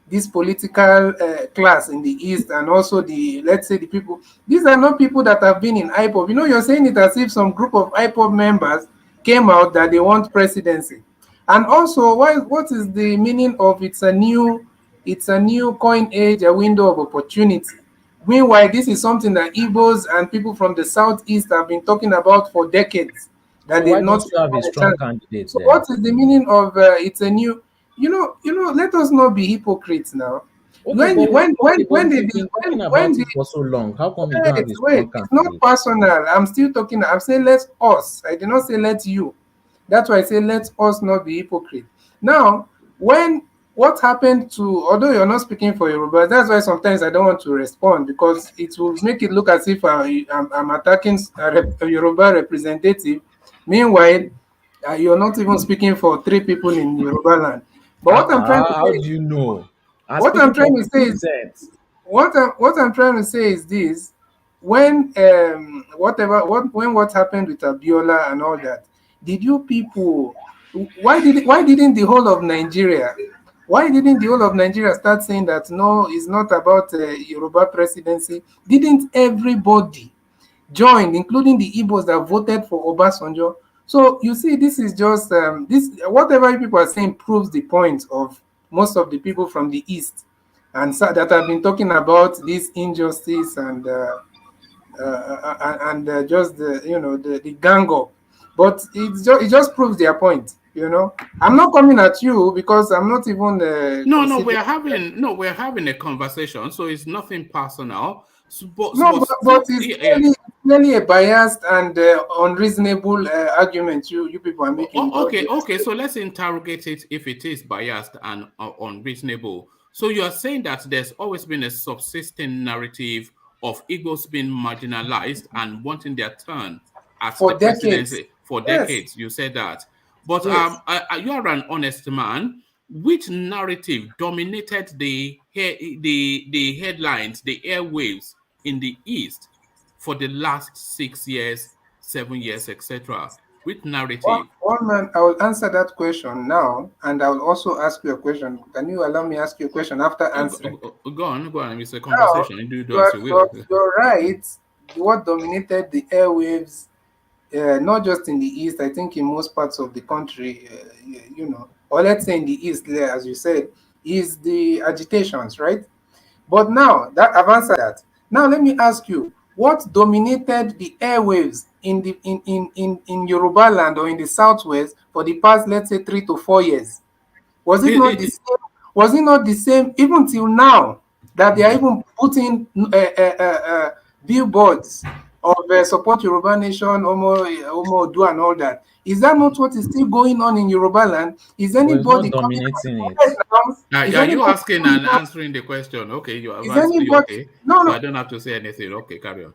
S2: This political class in the East, and also let's say the people, these are not people that have been in IPOB. You know, you're saying it as if some group of IPOB members came out that they want presidency. And also, what is the meaning of it's a new coin age, a window of opportunity? Meanwhile, this is something that Igbos and people from the southeast have been talking about for decades.
S4: So
S2: That they've
S4: why
S2: not
S4: don't you have a
S2: had a
S4: strong
S2: chance.
S4: candidate
S2: So,
S4: then?
S2: what is the meaning of it's a new? Let us not be hypocrites now.
S4: Okay, but
S2: When
S4: you've been talking
S2: when
S4: about
S2: they
S4: it for so long. How come you don't
S2: wait,
S4: have a strong
S2: it's not
S4: candidate?
S2: personal. I'm still talking. I'm saying let us. I did not say let you. That's why I say let us not be hypocrite. Now, when what happened to, although you're not speaking for Yoruba, that's why sometimes I don't want to respond because it will make it look as if I'm attacking a Yoruba representative. Meanwhile, you're not even speaking for three people in Yoruba land. But
S4: How do you know? I'm
S2: what
S4: speaking
S2: I'm trying
S4: for
S2: to say is
S4: 50%.
S2: what I'm trying to say is this: when when what happened with Abiola and all that, did you people why didn't the whole of Nigeria start saying that no, it's not about Yoruba presidency? Didn't everybody join, including the Igbos that voted for Obasanjo? So you see, this is just this whatever you people are saying proves the point of most of the people from the East and that have been talking about this injustice and just the gang up. But it just proves their point. I'm not coming at you because I'm not even
S1: No,
S2: considering.
S1: we're having a conversation, so it's nothing personal. So,
S2: No, but it's
S1: yeah.
S2: clearly a biased and unreasonable argument you people are making.
S1: Okay. So let's interrogate it if it is biased and unreasonable. So you are saying that there's always been a subsisting narrative of Igbos being marginalized and wanting their turn at
S2: For
S1: the
S2: decades.
S1: presidency for
S2: Yes,
S1: decades. You said that, but
S2: yes.
S1: you are an honest man. Which narrative dominated the the headlines, the airwaves in the East for the last 6 years, 7 years, etc. with narrative.
S5: One man, I will answer that question now, and I will also ask you a question. Can you allow me to ask you a question after answering?
S1: Go on. It's a
S5: Now,
S1: conversation. You do as you will.
S5: you're right. What dominated the airwaves, not just in the East, I think in most parts of the country, or let's say in the East, there, as you said, is the agitations, right? But now that I've answered that, now let me ask you, what dominated the airwaves in the in Yoruba land or in the Southwest for the past, let's say, 3 to 4 years? Was it not the same? Was it not the same even till now that they are even putting billboards of support Yoruba Nation, Omo Odu and all that? Is that not what is still going on in Yoruba land? Is anybody
S4: dominating it?
S1: Are you asking and answering the question? Okay, you have asked. Okay,
S5: no,
S1: so I don't have to say anything. Okay, carry on.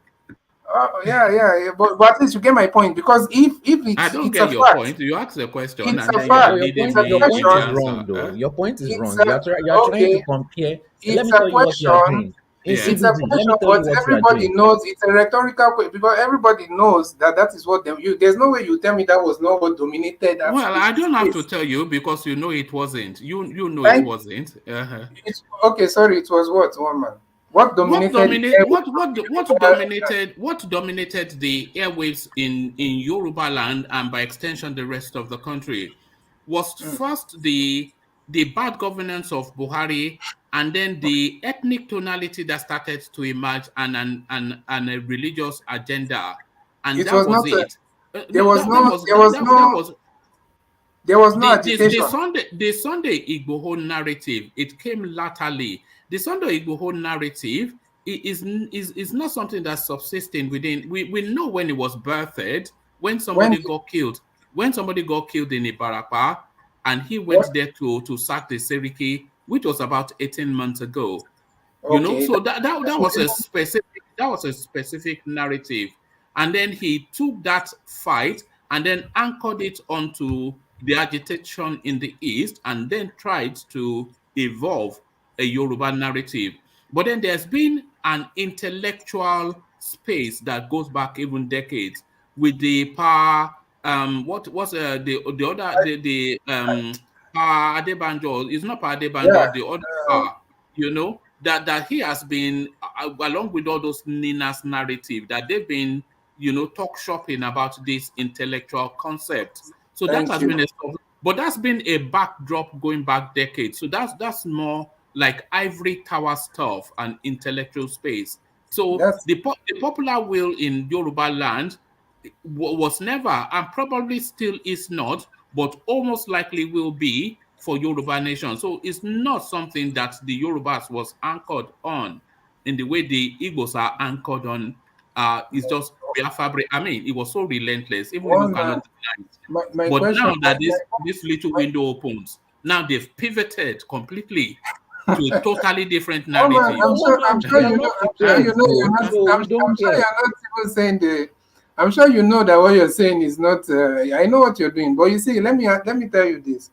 S5: Yeah, but at least you get my point, because if it's,
S1: I don't
S5: it's
S1: get
S5: a
S1: your
S5: fact.
S1: point. You ask the question
S5: It's
S1: and
S5: a
S1: then
S5: fact.
S1: you're leading me
S4: Your point
S1: into the
S4: is
S1: answer.
S4: wrong, though. Your point is wrong.
S5: a-
S4: You are trying
S5: okay.
S4: to compare. Let
S5: It's
S4: me
S5: a
S4: tell you what you are
S5: question.
S4: doing. In
S1: Yeah.
S5: It's a
S4: CBD, let me
S5: question,
S4: tell you
S5: but
S4: what you are
S5: everybody
S4: doing.
S5: knows it's a rhetorical question, because everybody knows that is what there's no way you tell me that was not what dominated that.
S1: Well, I don't have to tell you because you know it wasn't. You know it wasn't.
S5: Okay, sorry, it was what, one man? What dominated?
S1: What dominated the airwaves in Yoruba land and by extension the rest of the country was first the bad governance of Buhari, and then the ethnic tonality that started to emerge, and a religious agenda, and
S5: It
S1: that
S5: was
S1: was
S5: not.
S1: it.
S5: There was no.
S1: The
S5: agitation.
S1: Sunday Igbo narrative. It came latterly. The Sunday Igbo narrative is not something that's subsisting within. We know when it was birthed, when somebody got killed. When somebody got killed in Ibarapa, and he went there to sack the Seriki, which was about 18 months ago.
S5: Okay.
S1: So that was a specific narrative, and then he took that fight and then anchored it onto the agitation in the East, and then tried to evolve a Yoruba narrative. But then there's been an intellectual space that goes back even decades with the power. What was the other ADEBANJO? It's not
S5: Yeah.
S1: ADEBANJO. The other power, that he has been, along with all those Nina's narrative, that they've been, talk shopping about this intellectual concept. So that has been but that's been a backdrop going back decades. So that's more like ivory tower stuff and intellectual space. So the popular will in Yoruba land was never, and probably still is not, but almost likely will be for Yoruba nation. So it's not something that the Yorubas was anchored on in the way the Igbos are anchored on. It's just fabric. I mean, it was so relentless, even you cannot deny it.
S5: My
S1: But
S5: question,
S1: now that this little window opens, now they've pivoted completely to a totally different narrative.
S5: I'm sure you know. I'm sure you're not even saying the. I'm sure you know that what you're saying is not. I know what you're doing, but you see, let me tell you this.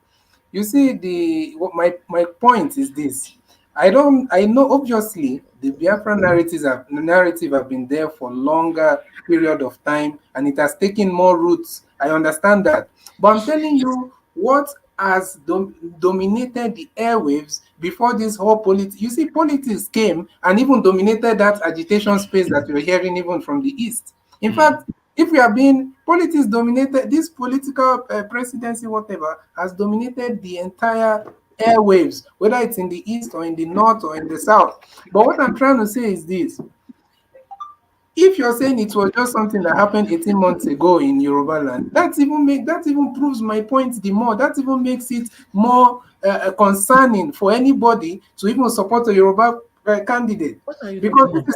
S5: You see, my point is this. I know obviously the Biafra narrative have been there for longer period of time, and it has taken more roots. I understand that, but I'm telling you what has dominated the airwaves before this whole politics. You see, politics came and even dominated that agitation space that you're hearing even from the East. In fact, if we are being, politics dominated, this political presidency, whatever, has dominated the entire airwaves, whether it's in the East or in the North or in the South. But what I'm trying to say is this. If you're saying it was just something that happened 18 months ago in Yoruba land, that even proves my point the more. That even makes it more concerning for anybody to even support a Yoruba candidate, because this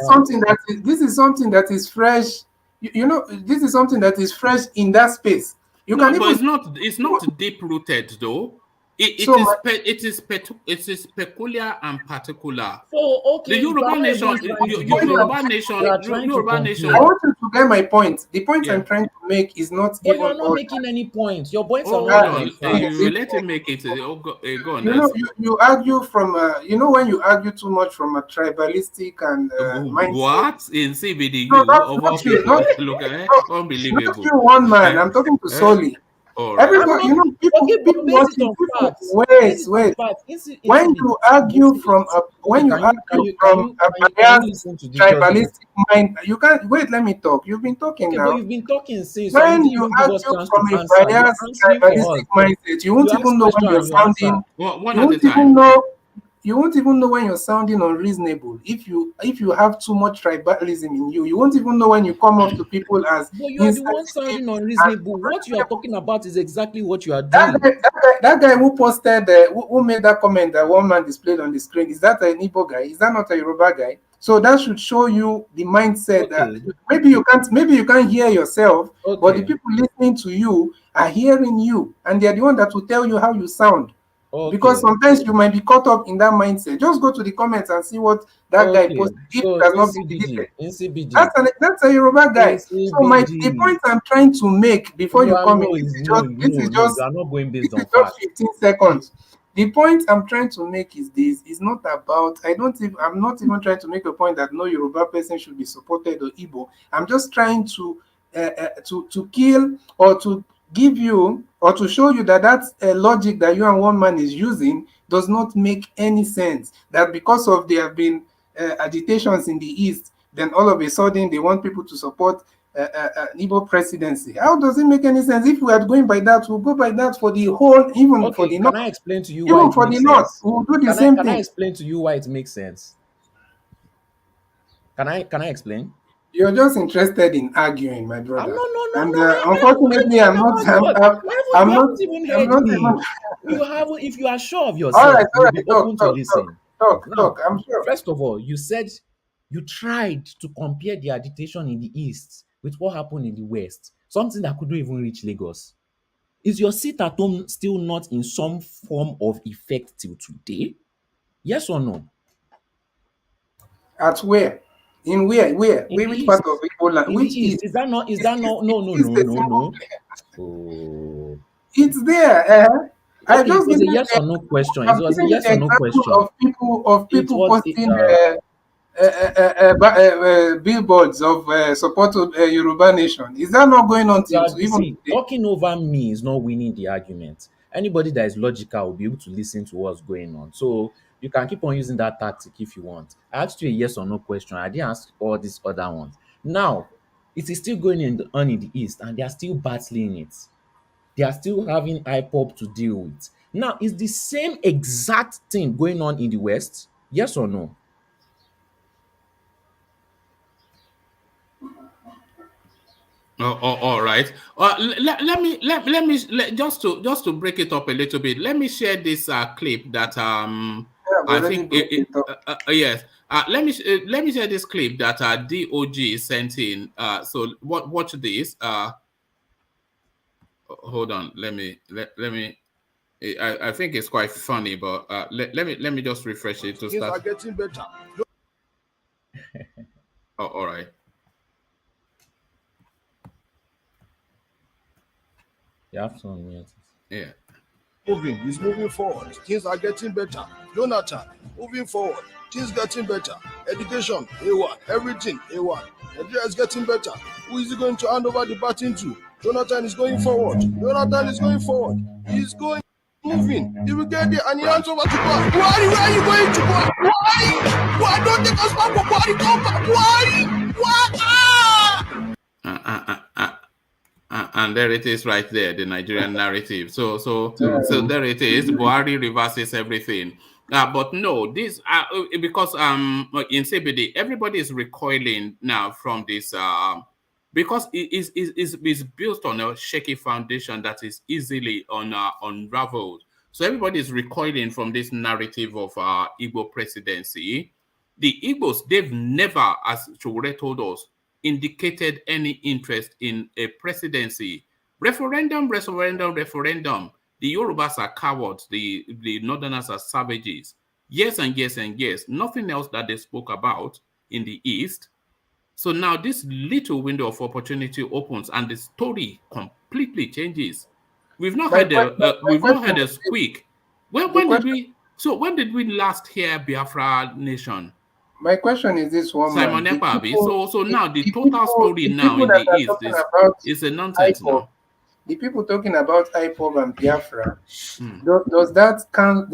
S5: is something that is fresh. This is something that is fresh in that space.
S1: But it's not deep rooted though. It is peculiar and particular.
S4: So okay,
S1: The Yoruba nation, Yoruba nation.
S5: I want you to get my point. The point I'm trying to make is not
S4: but
S5: even.
S4: you are not making any points. Your points are
S1: Hold
S4: not
S1: on. You let him make it. Go on.
S5: You know, you argue from when you argue too much from a tribalistic and mindset.
S1: What in CBD?
S5: No, not you.
S1: Look at it. Unbelievable.
S5: Not you, one man. I'm talking to Soli. Everybody, people watching people. Wait. When you argue from a biased tribalistic mind, you can't wait. Let me talk. You've been talking now.
S4: But you've been talking since.
S5: When you argue from a biased tribalistic mindset, you won't even know when you're sounding. You won't even know when you're sounding unreasonable. If you have too much tribalism in you, you won't even know when you come up to people as.
S4: But you are the one sounding unreasonable. What you are talking about is exactly what you are doing.
S5: That guy who posted, who made that comment that one man displayed on the screen, is that an Igbo guy? Is that not a Yoruba guy? So that should show you the mindset that maybe you can't hear yourself, but the people listening to you are hearing you, and they're the one that will tell you how you sound. Because sometimes you might be caught up in that mindset. Just go to the comments and see what that guy posted.
S4: So
S5: does not be that's a Yoruba guy. So the point I'm trying to make before you comment is just 15 seconds. The point I'm trying to make is this: is not about. I'm not even trying to make a point that no Yoruba person should be supported or Igbo. I'm just trying to kill or to give you or to show you that that's a logic that you and one man is using does not make any sense. That because of there have been agitations in the East, then all of a sudden they want people to support Igbo presidency. How does it make any sense? If we are going by that, we'll go by that for the whole, even for the North.
S4: Can I explain to you
S5: even for the North, we'll do the same thing.
S4: Can I explain to you why it makes sense? Can I explain?
S5: You're just interested in arguing, my brother.
S4: No.
S5: Unfortunately, I'm not even.
S4: You haven't. If you are sure of yourself,
S5: all right.
S4: You'll be open to listen.
S5: Talk. I'm sure.
S4: First of all, you said you tried to compare the agitation in the East with what happened in the West. Something that couldn't even reach Lagos. Is your seat at home still not in some form of effect till today? Yes or no?
S5: At where? In where? Which part of Igbo land? Which
S4: East? Is that not? No. Oh.
S5: It's there.
S4: I just give a yes or no question. It was a yes or no question.
S5: Of people posting billboards of support to Yoruba nation. Is that not going on till even
S4: talking over me is not winning the argument. Anybody that is logical will be able to listen to what's going on. So you can keep on using that tactic if you want. I asked you a yes or no question. I didn't ask all these other ones. Now, it is still going on in the East, and they are still battling it. They are still having IPOB to deal with. Now, is the same exact thing going on in the West? Yes or no?
S1: All right. Let me just to break it up a little bit. Let me share this clip that I think yes. Let me share this clip that DOG sent in. So watch this. Hold on. Let me. I think it's quite funny, but let me just refresh it to start.
S6: Things are getting better.
S1: Oh, all right.
S4: You have to unmute it.
S1: Yeah.
S6: He's moving forward. Things are getting better. Jonathan, moving forward. Things getting better. Education, A1. Everything, A1. Nigeria is getting better. Who is he going to hand over the baton to? Jonathan is going forward. Jonathan is going forward. He's going moving. He will get there and he hands over to Buhari. Buhari, where are you going to go? Buhari! Buhari, don't take us back for Buhari. Come back. Buhari!
S1: And there it is right there, the Nigerian narrative. So there it is. Buhari reverses everything. But no, this because in CBD, everybody is recoiling now from this because it is built on a shaky foundation that is easily unraveled. So everybody is recoiling from this narrative of Igbo presidency. The Igbos, they've never, as Sowore told us, indicated any interest in a presidency. Referendum. The Yorubas are cowards. The Northerners are savages. Years and years and years. Nothing else that they spoke about in the East. So now this little window of opportunity opens, and the story completely changes. We've not had a squeak. When did we? So when did we last hear Biafra Nation?
S5: My question is this one,
S1: Simon
S5: man.
S1: Ekpabi. So now the total story now in the East is a nonsense now.
S5: The people talking about IPOB and Biafra, does that count?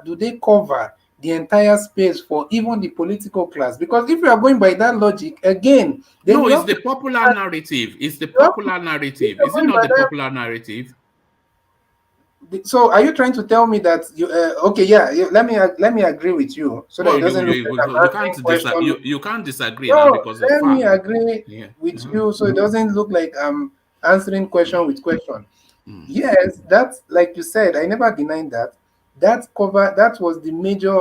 S5: Do they cover the entire space for even the political class? Because if you are going by that logic, again,
S1: no, it's the popular narrative. It's the popular narrative. Is it not the popular narrative?
S5: So are you trying to tell me that you okay, yeah, let me agree with you, so that it doesn't
S1: you can't disagree
S5: no,
S1: now because
S5: let me agree with you, so it doesn't look like I'm answering question with question. Yes, that's like you said, I never denied that. That was the major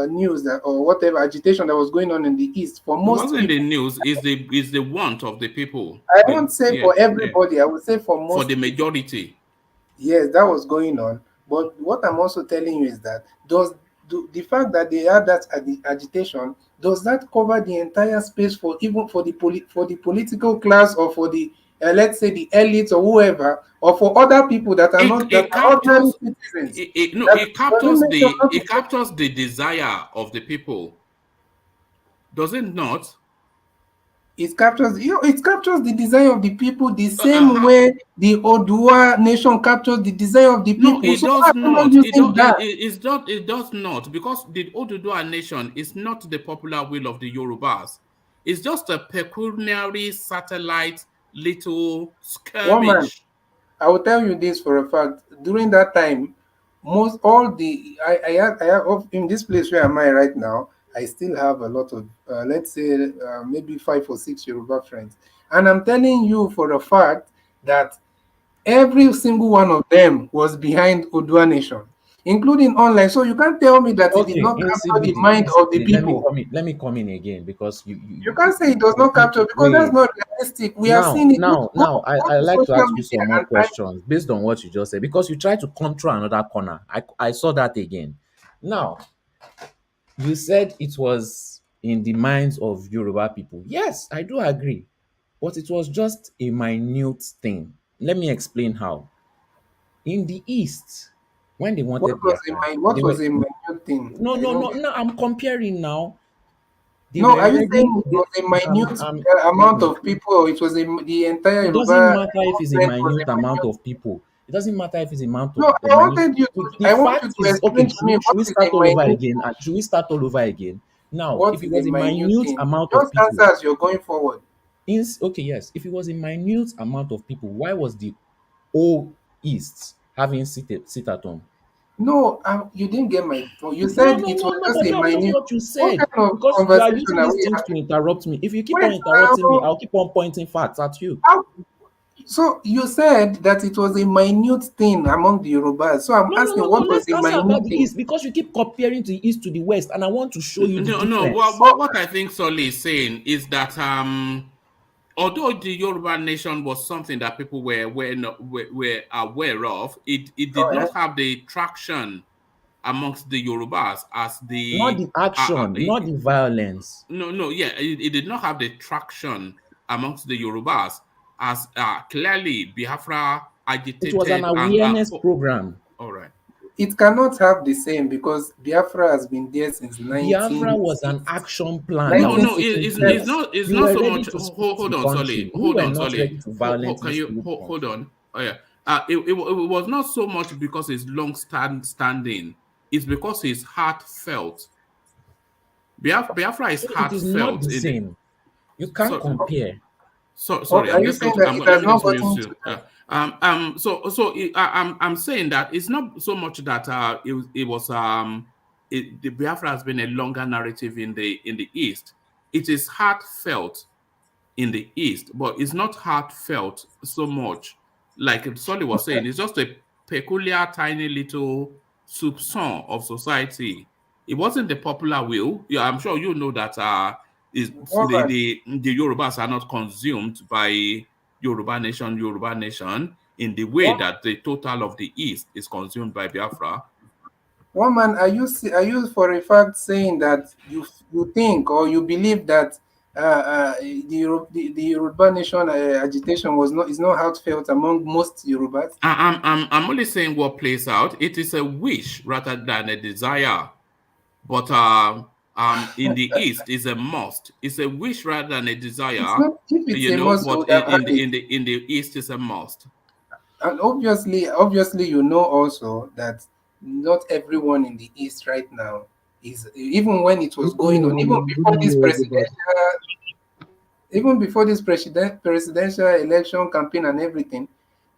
S5: news that, or whatever agitation that was going on in the East for most
S1: it wasn't
S5: people.
S1: The news, is the want of the people.
S5: I won't say for everybody, I would say for most,
S1: for the majority.
S5: Yes, that was going on. But what I'm also telling you is that the fact that they had that agitation, does that cover the entire space for even for the political class, or for the let's say the elites or whoever, or for other people that are ordinary citizens?
S1: It captures the desire of the people. Does it not?
S5: It captures the desire of the people the same way the Odua nation captures the desire of the people.
S1: No, it does not. It does not, because the Odua nation is not the popular will of the Yorubas. It's just a pecuniary satellite little skirmish.
S5: Woman, I will tell you this for a fact. During that time, I have in this place where am I right now, I still have a lot of, let's say, maybe 5 or 6 Yoruba friends. And I'm telling you for a fact that every single one of them was behind Odua Nation, including online. So you can't tell me that it did not capture the mind of the people.
S4: Let me come in again, because you
S5: can't say it does not capture, because that's not realistic. We are seeing it.
S4: Now, I like to ask you some more questions based on what you just said, because you tried to come through another corner. I saw that again. Now, you said it was in the minds of Yoruba people. Yes, I do agree. But it was just a minute thing. Let me explain how. In the East, when they wanted
S5: what was a minute thing?
S4: No, I'm comparing now.
S5: Are you saying it was a minute amount of people, or it was the entire
S4: It doesn't matter if it's a minute amount of people. It doesn't matter if it's a amount of.
S5: I want you to explain to me
S4: should we start all over again? Should we start all over again? Now, if it was a minute amount of people,
S5: just answer as you're going forward.
S4: Okay, yes. If it was a minute amount of people, why was the whole East having sit at home?
S5: No, you didn't get my point. You said it was just a minute.
S4: What you said.
S5: What
S4: Because you are using these things to interrupt me. If you keep on interrupting me, I'll keep on pointing facts at you.
S5: So you said that it was a minute thing among the Yorubas. So I'm asking, what was a minute thing?
S4: East, because you keep comparing the East to the West, and I want to show you the difference.
S1: No. What I think Solly is saying is that although the Yoruba nation was something that people were aware of, it did not have the traction amongst the Yorubas as the...
S4: Not the action, not the violence.
S1: It did not have the traction amongst the Yorubas as clearly Biafra agitated.
S4: It was an awareness program.
S1: All right.
S5: It cannot have the same, because Biafra has been there since 19...
S4: Biafra was an action plan.
S1: It's not so much... Hold on, Solly. Hold on. Oh, yeah. It was not so much because it's long-standing. It's because it's heartfelt. Biafra is heartfelt.
S4: It is not the same. You can't compare.
S1: Sorry, I'm saying that it's not so much that the Biafra has been a longer narrative in the East. It is heartfelt in the East, but it's not heartfelt so much. Like Solly was saying, it's just a peculiar, tiny little soupçon of society. It wasn't the popular will. Yeah, I'm sure you know that the Yorubas are not consumed by Yoruba nation. in the way that the total of the East is consumed by Biafra.
S5: One man, are you for a fact saying that you think or you believe that the Yoruba nation agitation is not heartfelt among most Yorubas?
S1: I'm only saying what plays out. It is a wish rather than a desire, but in the East is a must. It's a wish rather than a desire.
S5: It's not, if it's a must,
S1: but in the East is a must.
S5: And obviously, you know also that not everyone in the East right now is, even when it was going on, even before this presidential election campaign and everything,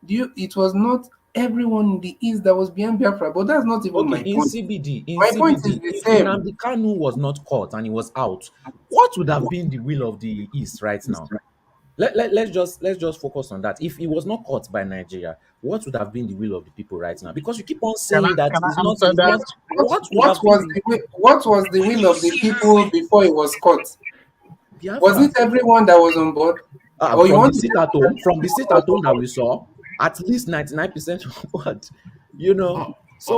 S5: it was not everyone in the East that was behind Biafra. But that's not even my point. My point is the same.
S4: If Nnamdi Kanu was not caught and he was out, what would have been the will of the East right now? Let's just focus on that. If he was not caught by Nigeria, what would have been the will of the people right now? Because you keep on saying that it's not.
S5: What was the will of the people before he was caught? Was it everyone that was on board?
S4: From the seat at home that we saw, at least 99% on board.
S5: It's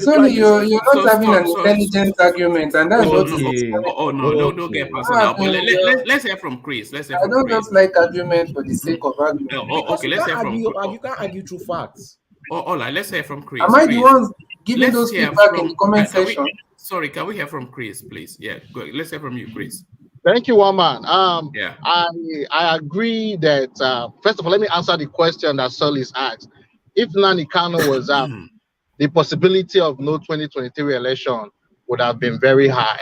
S5: only you're not having an intelligent argument, and that's what.
S1: Don't get personal. But let's hear from Chris.
S5: I don't just like argument for the sake of argument.
S1: Okay, let's hear from.
S4: You can't argue through facts.
S1: All right, let's hear from Chris.
S5: Am I the ones giving those feedback in the comment section?
S1: Sorry, can we hear from Chris, please? Yeah, go ahead. Let's hear from you, Chris.
S7: Thank you, Woman.
S1: Yeah.
S7: I agree that first of all, let me answer the question that Solis asked. If Nnamdi Kanu was out, the possibility of no 2023 election would have been very high,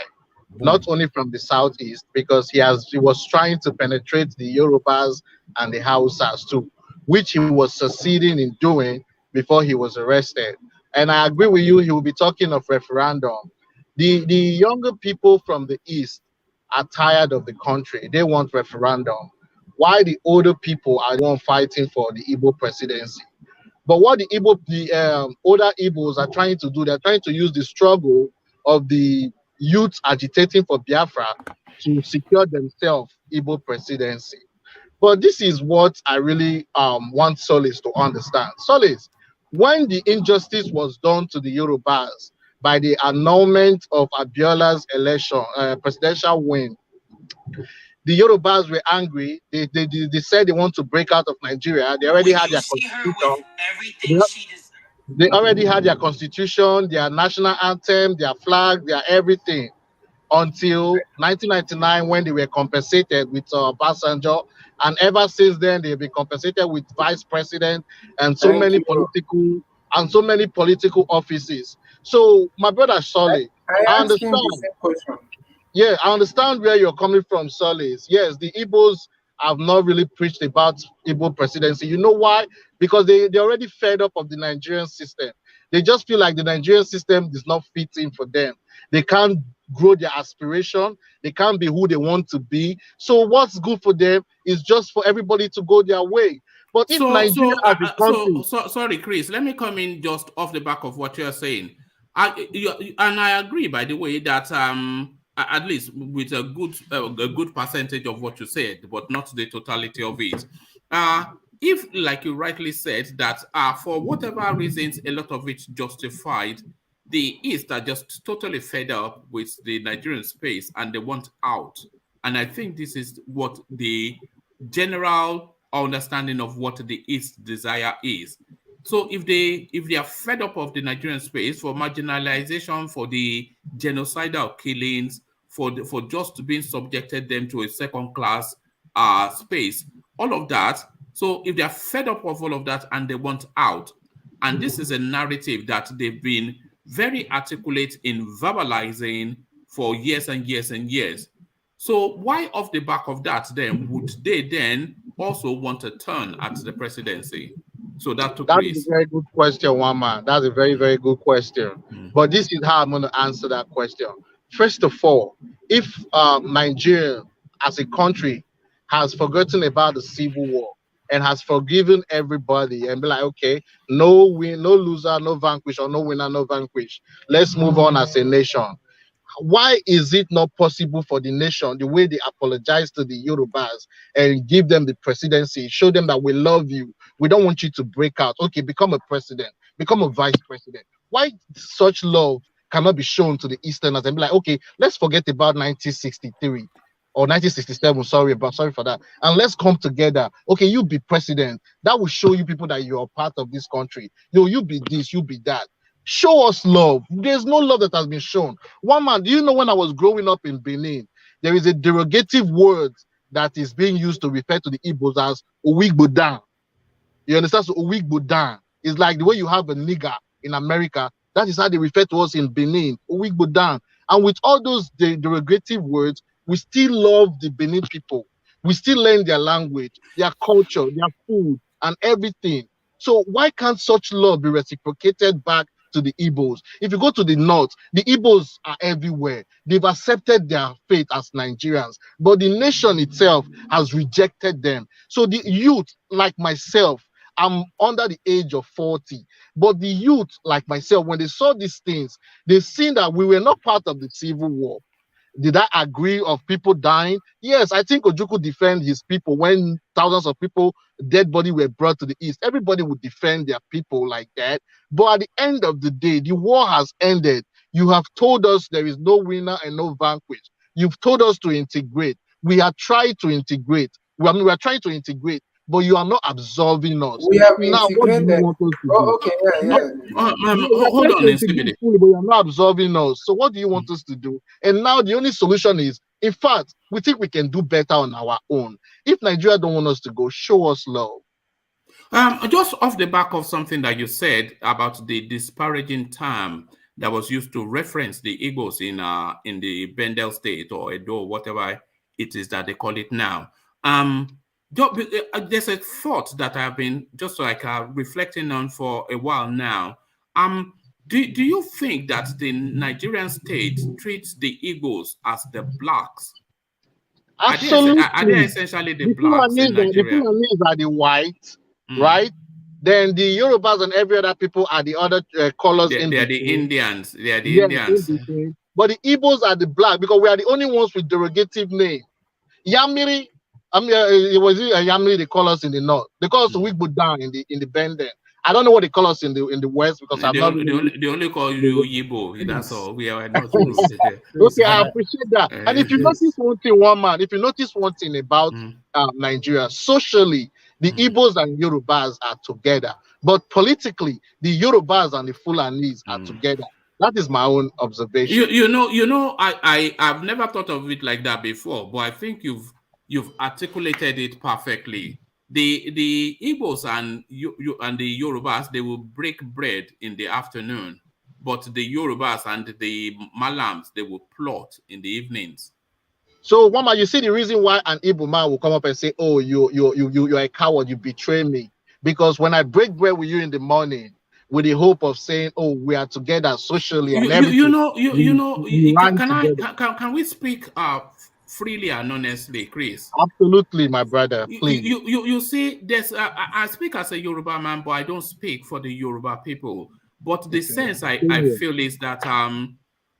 S7: not only from the southeast, because he was trying to penetrate the Yorubas and the Hausas too, which he was succeeding in doing before he was arrested. And I agree with you, he will be talking of referendum. The younger people from the east are tired of the country. They want referendum. Why the older people are the one fighting for the Igbo presidency? But what the older Igbos are trying to do, they're trying to use the struggle of the youth agitating for Biafra to secure themselves Igbo presidency. But this is what I really want Solis to understand. Solis, when the injustice was done to the Yorubas by the annulment of Abiola's election, presidential win, the Yorubas were angry. They said they want to break out of Nigeria. They already had their constitution. They already had their constitution, their national anthem, their flag, their everything. Until 1999, when they were compensated with Obasanjo, and ever since then they've been compensated with vice president and so many political offices. So, my brother Solly, I understand. Yeah, I understand where you're coming from, Solis. Yes, the Igbos have not really preached about Igbo presidency. You know why? Because they're already fed up of the Nigerian system. They just feel like the Nigerian system is not fitting for them. They can't grow their aspiration. They can't be who they want to be. So what's good for them is just for everybody to go their way. But if Nigeria as a country...
S1: sorry, Chris, let me come in just off the back of what you're saying. And I agree, by the way, that... at least with a good percentage of what you said, but not the totality of it. If, like you rightly said, that for whatever reasons, a lot of it justified, the East are just totally fed up with the Nigerian space and they want out. And I think this is what the general understanding of what the East desire is. So if they are fed up of the Nigerian space, for marginalization, for the genocidal killings, for just being subjected them to a second-class space, all of that. So if they are fed up of all of that and they want out, and this is a narrative that they've been very articulate in verbalizing for years and years and years. So why off the back of that then would they then also want to turn at the presidency? So that's a
S7: very good question, one man. That's a very, very good question. But this is how I'm going to answer that question. First of all, if Nigeria as a country has forgotten about the Civil War and has forgiven everybody and be like, okay, no win, no loser, no vanquish, or no winner, no vanquish. Let's move on as a nation. Why is it not possible for the nation, the way they apologize to the Yorubas and give them the presidency, show them that we love you, We don't want you to break out. Okay, become a president, become a vice president. Why such love cannot be shown to the Easterners and be like, okay, let's forget about 1963 or 1967, sorry for that, and let's come together. Okay, you be president. That will show you people that you are part of this country. You be this, you be that. Show us love. There's no love that has been shown. One man, do you know when I was growing up in Benin, there is a derogative word that is being used to refer to the Igbos as Owigbodan. You understand? So Owigbodan is like the way you have a nigger in America. That is how they refer to us in Benin, Owigbodan. And with all those derogative words, we still love the Benin people. We still learn their language, their culture, their food, and everything. So why can't such love be reciprocated back to the Igbos? If you go to the north, the Igbos are everywhere. They've accepted their fate as Nigerians, but the nation itself has rejected them. So the youth, like myself, I'm under the age of 40, but the youth, like myself, when they saw these things, they've seen that we were not part of the civil war. Did I agree of people dying? Yes, I think Ojukwu defend his people when thousands of people, dead body were brought to the east. Everybody would defend their people like that. But at the end of the day, the war has ended. You have told us there is no winner and no vanquished. You've told us to integrate. We have tried to integrate. We are trying to integrate, but you are not absolving us.
S5: We have
S7: Now, what do you want us to do?
S5: Okay,
S1: Hold on a second.
S7: But you're not absolving us. So what do you want us to do? And now the only solution is, in fact, we think we can do better on our own. If Nigeria don't want us to go, show us love.
S1: Just off the back of something that you said about the disparaging term that was used to reference the Igbos in the Bendel state or Edo, whatever it is that they call it now. There's a thought that I've been just like reflecting on for a while now. Do you think that the Nigerian state treats the Igbos as the blacks?
S7: Absolutely.
S1: Are they essentially the blacks in Nigeria?
S7: The Fulanese are the whites, right? Then the Yorubas and every other people are the other colors.
S1: They are the Indians. They are the Indians.
S7: But the Igbos are the black because we are the only ones with derogative name. Yamiri. It was Yamiri they call us in the north. They call us Wigbodan in the Benden. I don't know what they call us in the west because
S1: they only call you Yibo. That's all. We are not.
S7: Okay, I appreciate that. And if you notice one thing, about Nigeria, socially, the Igbos and Yorubas are together, but politically, the Yorubas and the Fulanese are together. That is my own observation.
S1: I've never thought of it like that before, but I think you've articulated it perfectly. The Igbos and the Yorubas, they will break bread in the afternoon, but the Yorubas and the Mallams, they will plot in the evenings.
S7: So, Mama, you see the reason why an Igbo man will come up and say, "Oh, you're a coward, you betray me," because when I break bread with you in the morning, with the hope of saying, "Oh, we are together socially," and everything.
S1: Can we speak freely and honestly, Chris?
S7: Absolutely, my brother. Please.
S1: You see, there's I speak as a Yoruba man, but I don't speak for the Yoruba people. But the sense I feel is that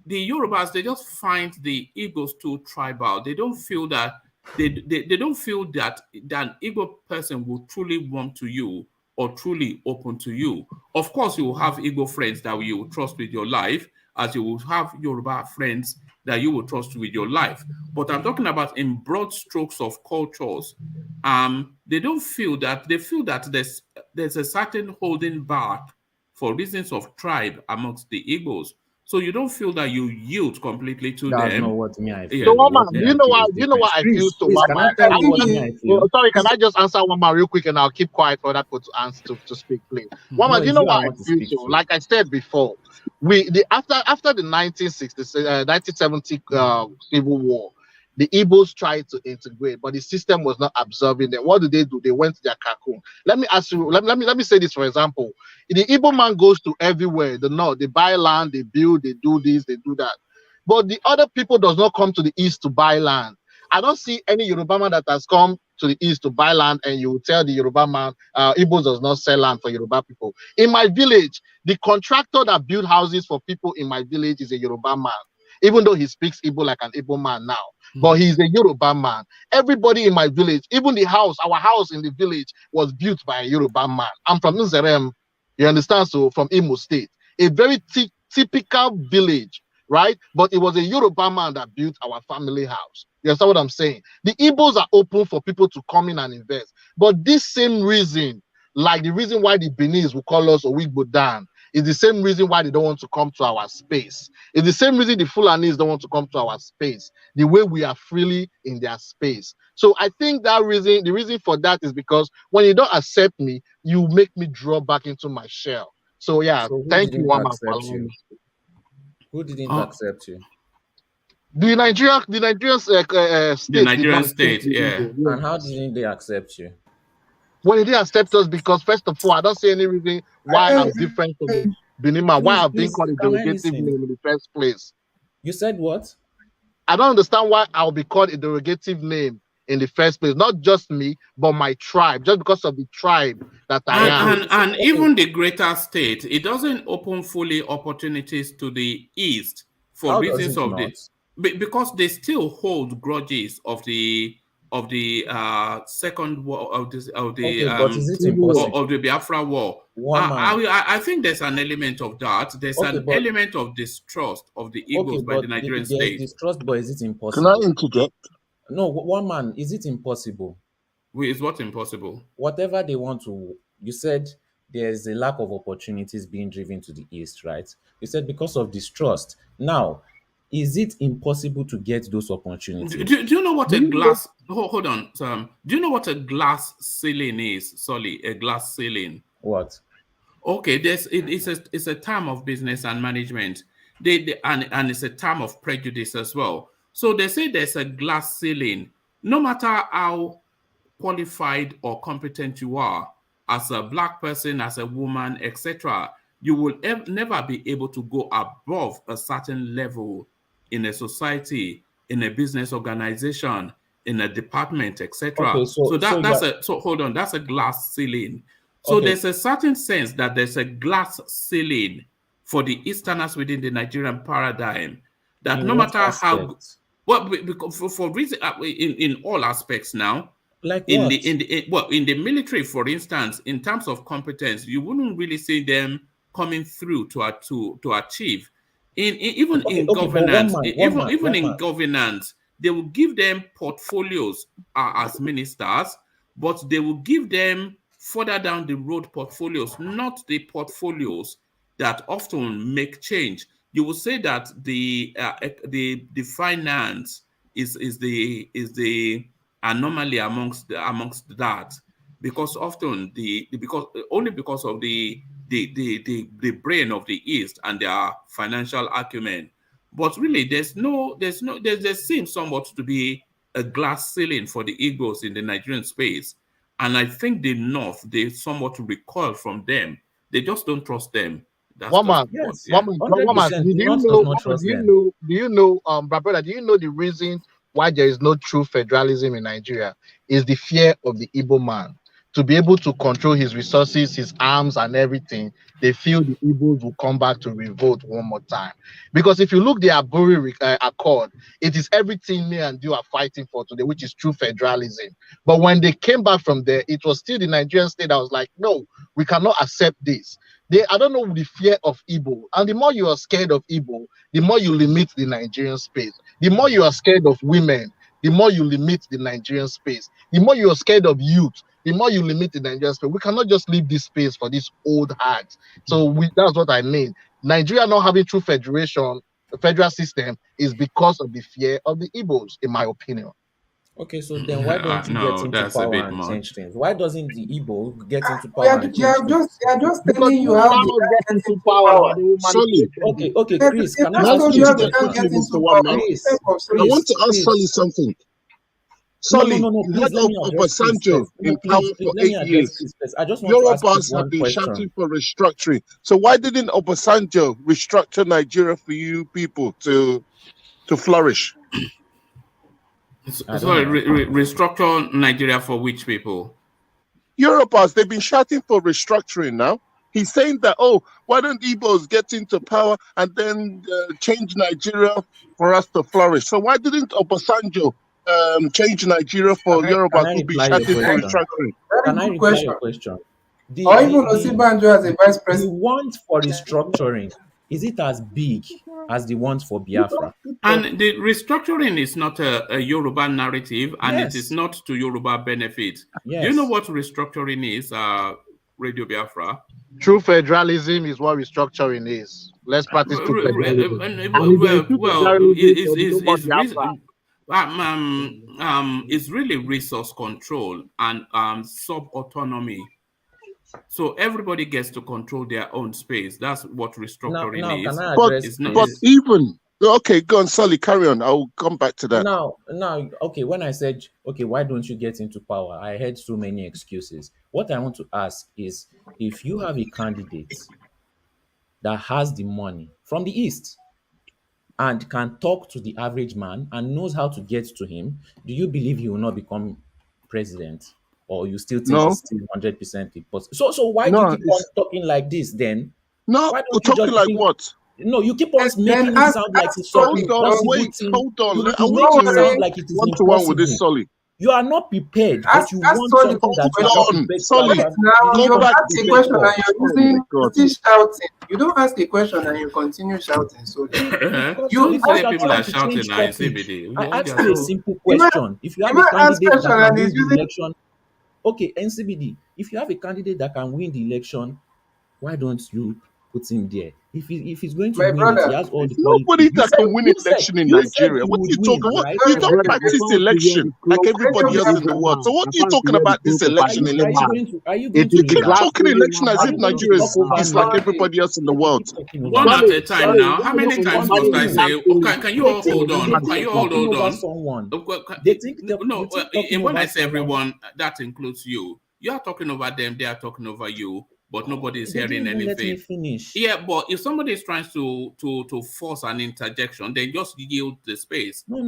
S1: the Yorubas, they just find the Igbos too tribal. They don't feel that they don't feel that an Igbo person will truly warm to you or truly open to you. Of course, you will have Igbo friends that you will trust with your life, as you will have Yoruba friends that you will trust with your life. But I'm talking about in broad strokes of cultures. They don't feel that. They feel that there's a certain holding back for reasons of tribe amongst the Igbos. So you don't feel that you yield completely to them.
S4: That's not what me I feel.
S7: So, Mama, do you know what I feel so much? Sorry, can I just answer one more real quick and I'll keep quiet for that to answer to speak, please. Mama, do you know what I feel so? Like I said before, after the 1970 civil war, the Igbos tried to integrate, but the system was not absorbing them. What do? They went to their cocoon. Let me ask you, let me say this, for example. The Igbo man goes to everywhere, the north, they buy land, they build, they do this, they do that. But the other people does not come to the east to buy land. I don't see any Yoruba man that has come to the east to buy land and you tell the Yoruba man, Igbos does not sell land for Yoruba people. In my village, the contractor that built houses for people in my village is a Yoruba man, even though he speaks Igbo like an Igbo man now. but he's a Yoruba man. Everybody in my village, even the house, our house in the village was built by a Yoruba man. I'm from Nzerem, you understand? So from Imo State, a very typical village, right? But it was a Yoruba man that built our family house. You understand what I'm saying? The Igbos are open for people to come in and invest. But this same reason, like the reason why the Benis will call us Owigbo Dan, is the same reason why they don't want to come to our space. It's the same reason the Fulanis don't want to come to our space, the way we are freely in their space. So I think that reason, the reason for that is because when you don't accept me, you make me draw back into my shell. So yeah,
S4: So
S7: thank you, Wama.
S4: Who didn't accept you?
S7: The Nigerian state.
S1: The Nigerian state, yeah.
S4: And how didn't they accept you?
S7: Well, they didn't accept us because, first of all, I don't see any reason why I'm different from the Benima, why I've been called a derogative name in the first place.
S4: You said what?
S7: I don't understand why I'll be called a derogative name in the first place. Not just me, but my tribe, just because of the tribe that I am.
S1: And even the greater state, it doesn't open fully opportunities to the East for reasons of this. Because they still hold grudges of the second war of the Biafra war. I think there's an element of that. There's an element of distrust of the Igbos by the Nigerian state.
S4: Distrust, but is it impossible?
S6: Can I interject?
S4: No, one man, is it impossible?
S1: Is what impossible?
S4: Whatever they want to, you said there's a lack of opportunities being driven to the East, right? You said because of distrust. Now, is it impossible to get those opportunities?
S1: Do you know what a glass... Hold on, Sam. Do you know what a glass ceiling is? Sorry, a glass ceiling.
S4: What?
S1: Okay, it's a term of business and management. And it's a term of prejudice as well. So they say there's a glass ceiling. No matter how qualified or competent you are, as a black person, as a woman, etc., you will never be able to go above a certain level in a society, in a business organization, in a department, etc.
S4: Okay,
S1: so hold on, that's a glass ceiling. So there's a certain sense that there's a glass ceiling for the Easterners within the Nigerian paradigm. That no matter how, well, for reason in all aspects now.
S4: Like
S1: in the military, for instance, in terms of competence, you wouldn't really see them coming through to achieve. Even in governance, they will give them portfolios as ministers, but they will give them further down the road portfolios, not the portfolios that often make change. You will say that the finance is the anomaly amongst that, because often because of the brain of the East and their financial acumen. But really, there seems somewhat to be a glass ceiling for the Igbos in the Nigerian space. And I think the North, they somewhat recoil from them. They just don't trust them.
S7: Do you know, brother, do you know the reason why there is no true federalism in Nigeria? Is the fear of the Igbo man. To be able to control his resources, his arms, and everything, they feel the Igbos will come back to revolt one more time. Because if you look the Aburi Accord, it is everything me and you are fighting for today, which is true federalism. But when they came back from there, it was still the Nigerian state that was like, no, we cannot accept this. I don't know the fear of Igbo. And the more you are scared of Igbo, the more you limit the Nigerian space. The more you are scared of women, the more you limit the Nigerian space. The more you are scared of youth, the more you limit the Nigerian space. We cannot just leave this space for these old hearts. So that's what I mean. Nigeria not having true federal system is because of the fear of the Igbos, in my opinion.
S4: Okay, so then why don't you get into power and change things? Why doesn't the Igbo get into power and change things?
S5: They are just telling you how they get into power.
S4: Okay, Chris, can I ask you
S6: I want to ask Solly something. Solly, you had Obasanjo in power for 8 years. Yorubas have been shouting for restructuring. So why didn't Obasanjo restructure Nigeria for you people to flourish?
S1: Sorry, restructure Nigeria for which people?
S6: Yorubas, they've been shouting for restructuring now. He's saying that, oh, why don't Igbos get into power and then change Nigeria for us to flourish? So why didn't Obasanjo change Nigeria for Yoruba to be chatting for restructuring?
S4: Can I reply your question?
S5: Or even Osibanjo as a vice
S4: The
S5: president.
S4: want for restructuring, is it as big as the want for Biafra?
S1: And the restructuring is not a Yoruba narrative, and
S4: Yes.
S1: it is not to Yoruba benefit.
S4: Yes.
S1: Do you know what restructuring is, Radio Biafra?
S7: True federalism is what restructuring is. Let's practice true federalism.
S1: It's really resource control and sub-autonomy. So everybody gets to control their own space. That's what restructuring is.
S4: Can I address
S6: but even okay, go on, Sully, carry on. I'll come back to that.
S4: Now, okay, when I said, okay, why don't you get into power? I heard so many excuses. What I want to ask is, if you have a candidate that has the money from the East and can talk to the average man and knows how to get to him, do you believe he will not become president? Or you still think it's still 100% possible? So why do you keep on talking like this then?
S6: No, we're talking like what?
S4: No, you keep on making it sound like it's something possible.
S6: Hold on.
S4: I want to sound like it is
S6: one-to-one with this Sully.
S4: You are not prepared, but you want something that
S6: Sully.
S5: Now you ask a question and you're still shouting. You don't ask a question and you continue shouting. So
S1: you people are shouting now.
S4: I ask you a simple question. If you have a candidate that can win the election, okay, NCBD, if you have a candidate that can win the election, why don't you put him there? If he's going to win, he has all the
S6: nobody that can win election in Nigeria. What are you talking about? You don't practice election like everybody else in the world. So what are you talking about this election? You keep talking election as if Nigeria is like everybody else in the world.
S1: One at a time now. How many times must I say? Can you all hold on? Can you all hold on? No, when I say everyone, that includes you. You are talking over them, they are talking over you. But nobody is hearing anything. Yeah, but if somebody is trying to force an interjection, then just yield the space.
S4: Don't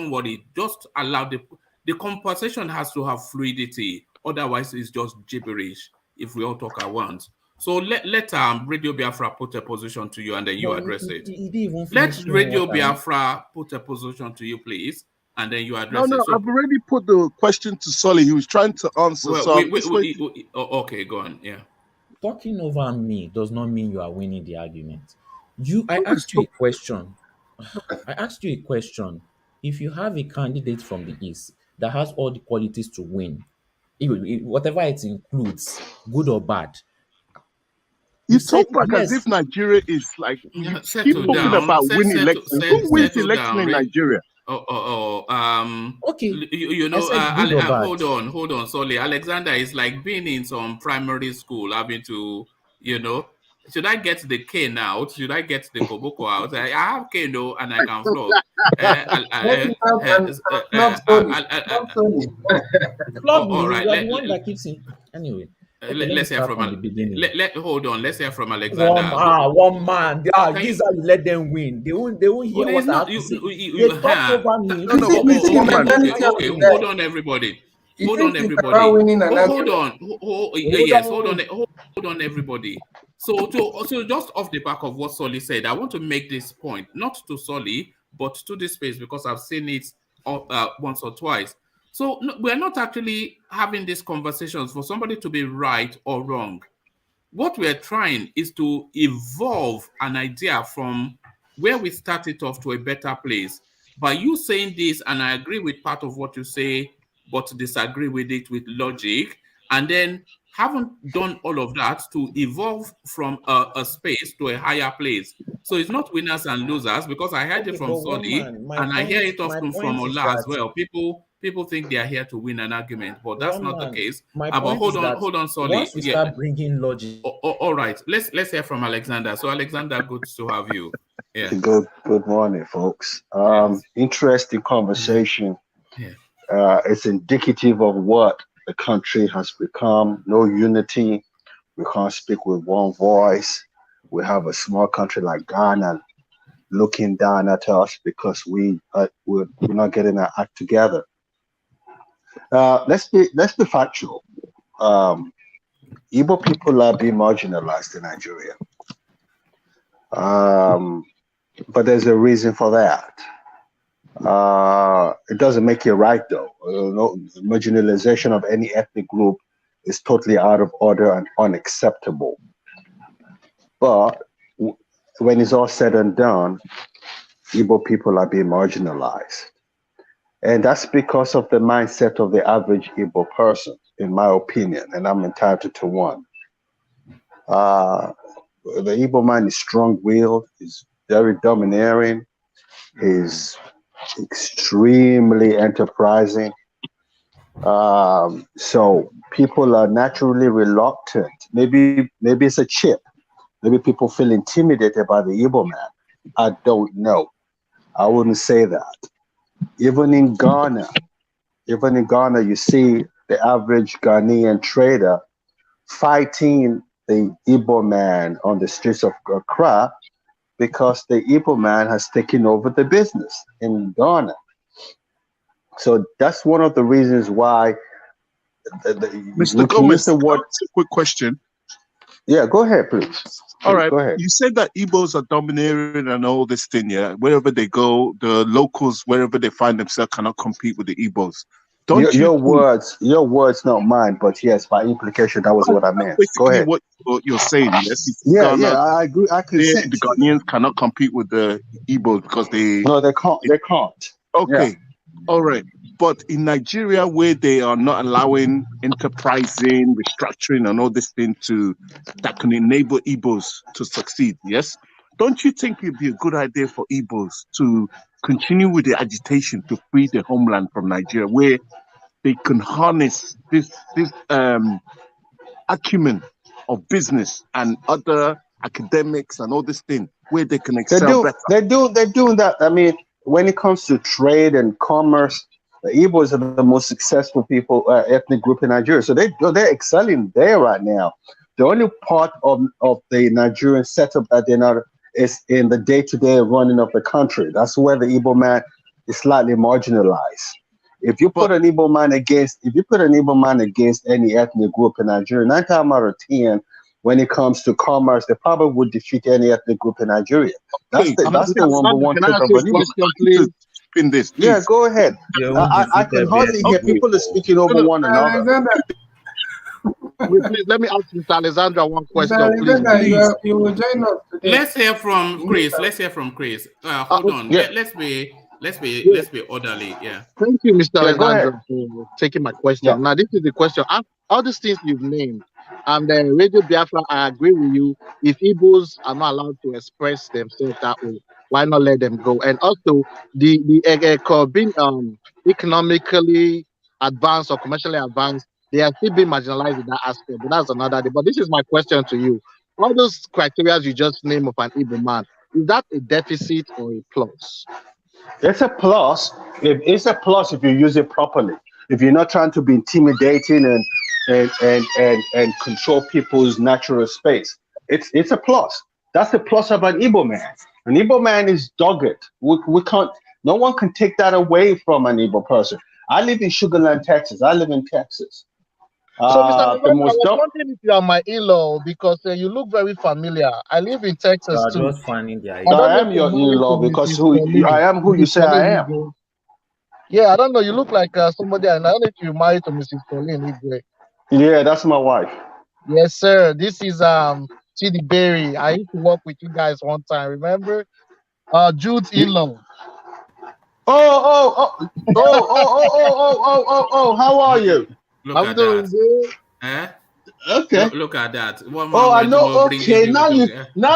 S1: worry. Just allow the conversation has to have fluidity. Otherwise, it's just gibberish if we all talk at once. So let Radio Biafra put a position to you, and then you address it. Let Radio Biafra put a position to you, please. And then you address it.
S6: So, I've already put the question to Sully. He was trying to answer.
S1: Okay, go on. Yeah.
S4: Talking over me does not mean you are winning the argument. I asked you a question. If you have a candidate from the East that has all the qualities to win, whatever it includes, good or bad.
S6: You talk like as if Nigeria is like, you keep talking about winning election. Who wins election in Nigeria?
S1: Okay. Hold on, sorry. Alexander is like being in some primary school, having to, should I get the cane out? Should I get the koboko out? I have cane though, and I can flog.
S4: All right. One that keeps him anyway.
S1: Let's hear from the beginning. Hold on. Let's hear from Alexander.
S4: One man. This is how you let them win. They won't hear what I have to say. They talk over me.
S1: Okay, hold on, everybody. Hold on, everybody. So just off the back of what Sully said, I want to make this point, not to Sully, but to this space, because I've seen it once or twice. So we're not actually having these conversations for somebody to be right or wrong. What we're trying is to evolve an idea from where we started off to a better place. By you saying this, and I agree with part of what you say, but disagree with it with logic, and then haven't done all of that to evolve from a space to a higher place. So it's not winners and losers, because I heard it from Sodi, and I hear it often from Ola as well. People think they are here to win an argument, but that's not the case. But hold on, Sodi.
S4: Once we start bringing logic.
S1: All right, let's hear from Alexander. So Alexander, good to have you. Yeah.
S8: Good morning, folks. Interesting conversation. Yeah. It's indicative of what the country has become. No unity. We can't speak with one voice. We have a small country like Ghana looking down at us because we're not getting our act together. Let's be factual. Igbo people are being marginalized in Nigeria. But there's a reason for that. It doesn't make it right, though. No, marginalization of any ethnic group is totally out of order and unacceptable. But when it's all said and done, Igbo people are being marginalized. And that's because of the mindset of the average Igbo person, in my opinion, and I'm entitled to one. The Igbo man is strong-willed, is very domineering, is extremely enterprising. So people are naturally reluctant. Maybe it's a chip. Maybe people feel intimidated by the Igbo man. I don't know. I wouldn't say that. Even in Ghana, you see the average Ghanaian trader fighting the Igbo man on the streets of Accra because the Igbo man has taken over the business in Ghana. So that's one of the reasons why.
S9: Mr. Gomez, a quick question.
S8: Yeah, go ahead, please.
S9: All right.
S8: Go ahead.
S9: You said that Igbos are domineering and all this thing, yeah? Wherever they go, the locals, wherever they find themselves, cannot compete with the Igbos.
S8: Your words, not mine, but yes, by implication, that was what I meant. Go ahead.
S9: What you're saying, yes?
S8: Yeah, I agree. I consent.
S9: The Ghanaians cannot compete with the Igbos because they...
S8: No, they can't. They can't.
S9: Okay.
S8: Yeah.
S9: All right. But in Nigeria, where they are not allowing enterprising, restructuring, and all this thing that can enable Igbos to succeed, yes? Don't you think it'd be a good idea for Igbos to continue with the agitation to free the homeland from Nigeria, where they can harness this acumen of business and other academics and all this thing, where they can excel better?
S8: They're doing that. I mean, when it comes to trade and commerce, the Igbos are the most successful ethnic group in Nigeria. So they're excelling there right now. The only part of the Nigerian setup that they're not is in the day-to-day running of the country. That's where the Igbo man is slightly marginalized. If you put an Igbo man against any ethnic group in Nigeria, 9 times out of 10, when it comes to commerce, they probably would defeat any ethnic group in Nigeria. That's the number one trick of an Igbo.
S9: In this, please.
S8: Yeah, go ahead. I can hardly hear people are speaking over one another.
S7: Please, let me ask Mr. Alexandra one question,
S5: please. You will join us today.
S1: Let's hear from Chris. Hold on.
S7: Yeah.
S1: Let's be orderly. Yeah.
S7: Thank you, Mr. Alexandra, for taking my question. Yeah. Now, this is the question. All these things you've named, and then Radio Biafra, I agree with you. If Igbos are not allowed to express themselves that way, why not let them go? And also, being economically advanced or commercially advanced, they are still being marginalized in that aspect. But that's another day. But this is my question to you. All those criteria you just named of an Igbo man, is that a deficit or a plus?
S8: It's a plus. It's a plus if you use it properly. If you're not trying to be intimidating and control people's natural space, it's a plus. That's the plus of an Igbo man. An Igbo man is dogged. We can't. No one can take that away from an Igbo person. I live in Sugarland, Texas. I live in Texas.
S7: So, Mr. I was wondering if you are my in-law because you look very familiar. I live in Texas too.
S4: Just finding the
S8: I am your in-law because I am who you say I am.
S7: Yeah, I don't know. You look like somebody, and I don't know if you're married to Mrs. Pauline Igwe.
S8: Yeah, that's my wife.
S7: Yes, sir. This is Chidi Berry. I used to work with you guys one time. Remember? Jude's in-law.
S8: Oh! How are you?
S1: I'm doing good. Okay. Look at that.
S8: I know. Okay, now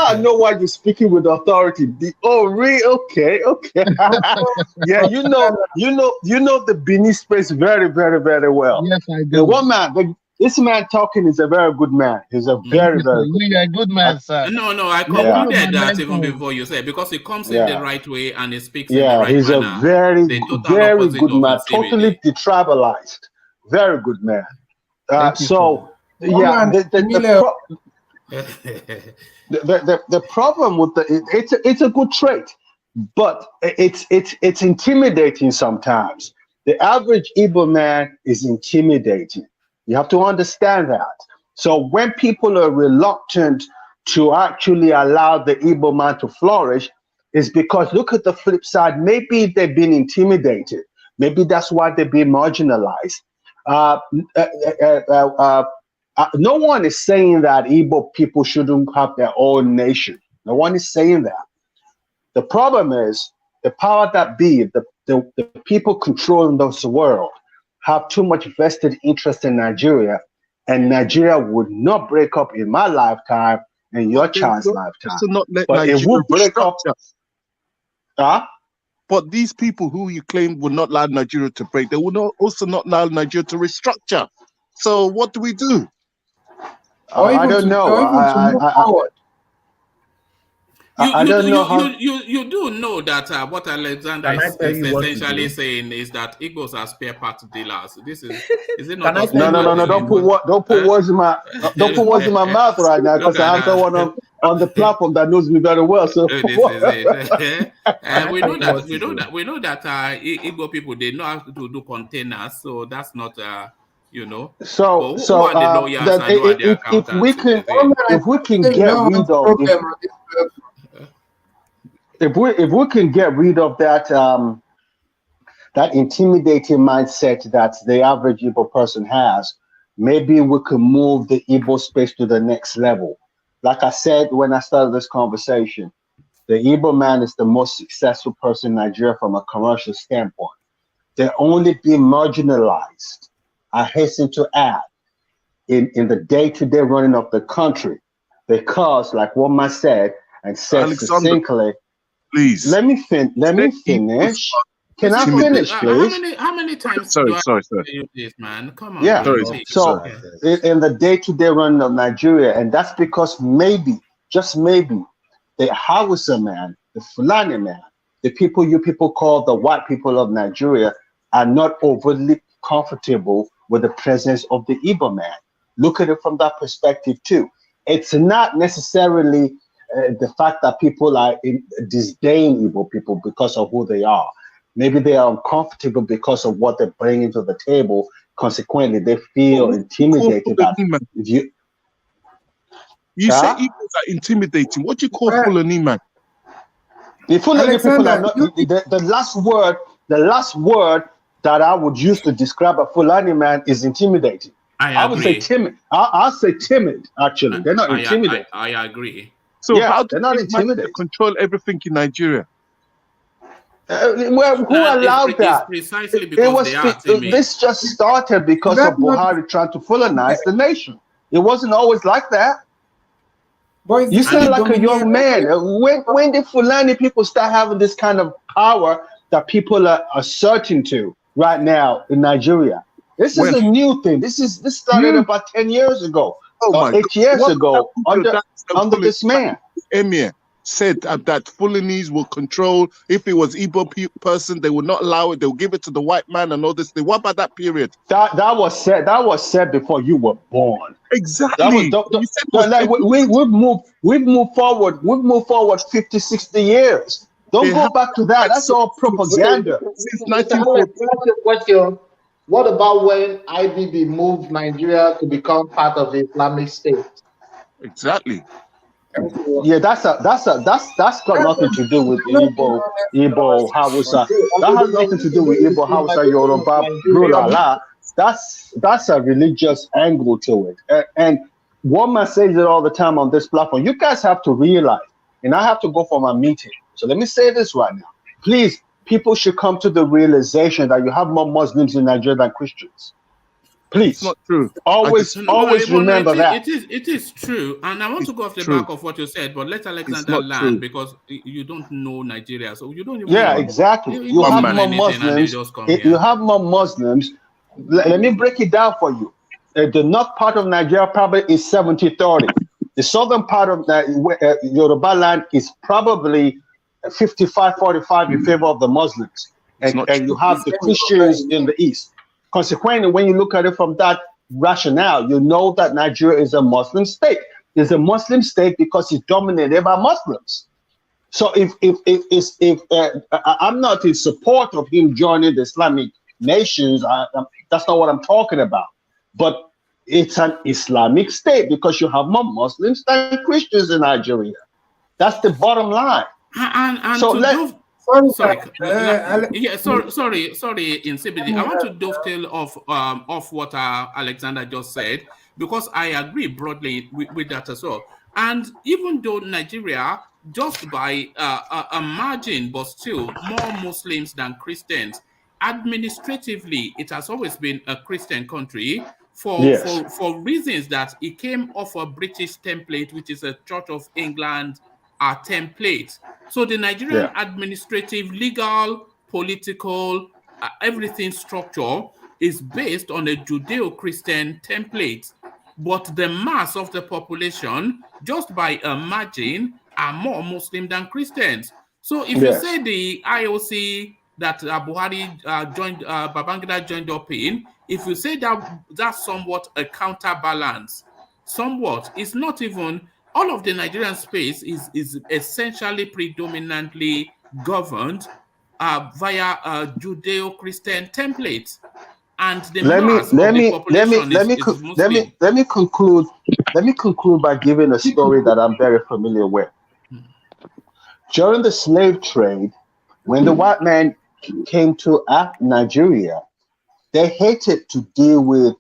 S8: I know why you're speaking with authority. Really? Okay. Yeah, you know the Benin space very, very, very well.
S7: Yes, I do.
S8: This man talking is a very good man. He's a very, very
S7: good man, sir.
S1: No, I concluded that even before you said, because he comes in the right way and he speaks in the right manner.
S8: He's a very, very good man. Totally detribalized. Very good man. The problem with it's a good trait, but it's intimidating sometimes. The average Igbo man is intimidating. You have to understand that. So when people are reluctant to actually allow the Igbo man to flourish, is because look at the flip side. Maybe they've been intimidated. Maybe that's why they're being marginalized. No one is saying that Igbo people shouldn't have their own nation. No one is saying that. The problem is the power that be, the people controlling this world, have too much vested interest in Nigeria, and Nigeria would not break up in my lifetime and your child's lifetime.
S9: Not let
S8: but
S9: Nigeria
S8: it would break up.
S9: But these people who you claim would not allow Nigeria to break, they would also not allow Nigeria to restructure. So what do we do?
S8: I don't know. I don't know how.
S1: You do know that what Alexander is essentially saying is that Igbos are spare part dealers. This is it not?
S8: No. Don't put words in my mouth right now, because I have someone on the platform that knows me very well. So
S1: this is it. We know that Igbo people, they know how to do containers, so that's not
S8: So if we can get rid of if we can get rid of that that intimidating mindset that the average Igbo person has, maybe we can move the Igbo space to the next level. Like I said when I started this conversation, the Igbo man is the most successful person in Nigeria from a commercial standpoint. They're only being marginalized, I hasten to add, in the day-to-day running of the country, because, like what I said, and said succinctly,
S9: please
S8: let me finish. Can I finish, please?
S1: How many times?
S9: Sorry.
S1: You this, man? Come on.
S8: Yeah. So in the day-to-day running of Nigeria, and that's because maybe, just maybe, the Hausa man, the Fulani man, the people you people call the white people of Nigeria, are not overly comfortable with the presence of the Igbo man. Look at it from that perspective too. It's not necessarily the fact that people are disdain Igbo people because of who they are. Maybe they are uncomfortable because of what they're bringing to the table. Consequently, they feel intimidated.
S9: You say Igbos are intimidating. What do you call Fulani man?
S8: The Fulani people are not. The last word that I would use to describe a Fulani man is intimidating. I would say timid. I'll say timid. Actually, they're not intimidated.
S1: I agree.
S9: So
S8: yeah,
S9: how do
S8: they're not intimidated?
S9: Control everything in Nigeria?
S8: Well, who allowed that?
S1: Precisely because they are timid.
S8: This just started because of Buhari trying to Fulanize the nation. It wasn't always like that.
S5: Boys,
S8: you sound like a young man. When did Fulani people start having this kind of power that people are asserting to right now in Nigeria? This is a new thing. This started about 10 years ago, 8 years ago under this man.
S9: Emir said that Fulanese will control. If it was Igbo person, they would not allow it. They will give it to the white man and all this thing. What about that period?
S8: That was said before you were born.
S9: Exactly.
S8: We've moved forward 50, 60 years. Don't go back to that. That's all propaganda.
S7: Since 1940. What about when IPOB moved Nigeria to become part of the Islamic State?
S9: Exactly.
S8: Yeah, that's got nothing to do with Igbo Hausa. That has nothing to do with Igbo Hausa, Yoruba, blah. That's a religious angle to it. And one man says it all the time on this platform. You guys have to realize, and I have to go for my meeting. So let me say this right now. Please, people should come to the realization that you have more Muslims in Nigeria than Christians. Please.
S9: It's not true.
S8: Always remember that.
S1: It is true. And I want to go off the back of what you said, but let Alexander land because you don't know Nigeria. So you don't even know.
S8: Exactly. You have more Muslims. You have more Muslims. Let me break it down for you. The north part of Nigeria probably is 70-30. The southern part of the Yoruba land is probably 55-45 in favor of the Muslims. And you have the Christians in the east. Consequently, when you look at it from that rationale, you know that Nigeria is a Muslim state. It's a Muslim state because it's dominated by Muslims. So if I'm not in support of him joining the Islamic nations, that's not what I'm talking about. But it's an Islamic state because you have more Muslims than Christians in Nigeria. That's the bottom line.
S1: And
S8: so
S1: sorry, in CBD. I want to dovetail off what Alexander just said, because I agree broadly with that as well. And even though Nigeria, just by a margin, but still more Muslims than Christians, administratively, it has always been a Christian country for reasons that it came off a British template, which is a Church of England template. So the Nigerian administrative, legal, political, everything structure is based on a Judeo-Christian template. But the mass of the population, just by a margin, are more Muslim than Christians. So if you say the IOC that Buhari Babangida joined up in, if you say that that's somewhat a counterbalance, it's not even. All of the Nigerian space is essentially predominantly governed via a Judeo-Christian template, and the mass of the population is Muslim.
S8: Let me conclude by giving a story that I'm very familiar with. During the slave trade, when the white man came to Nigeria, they hated to deal with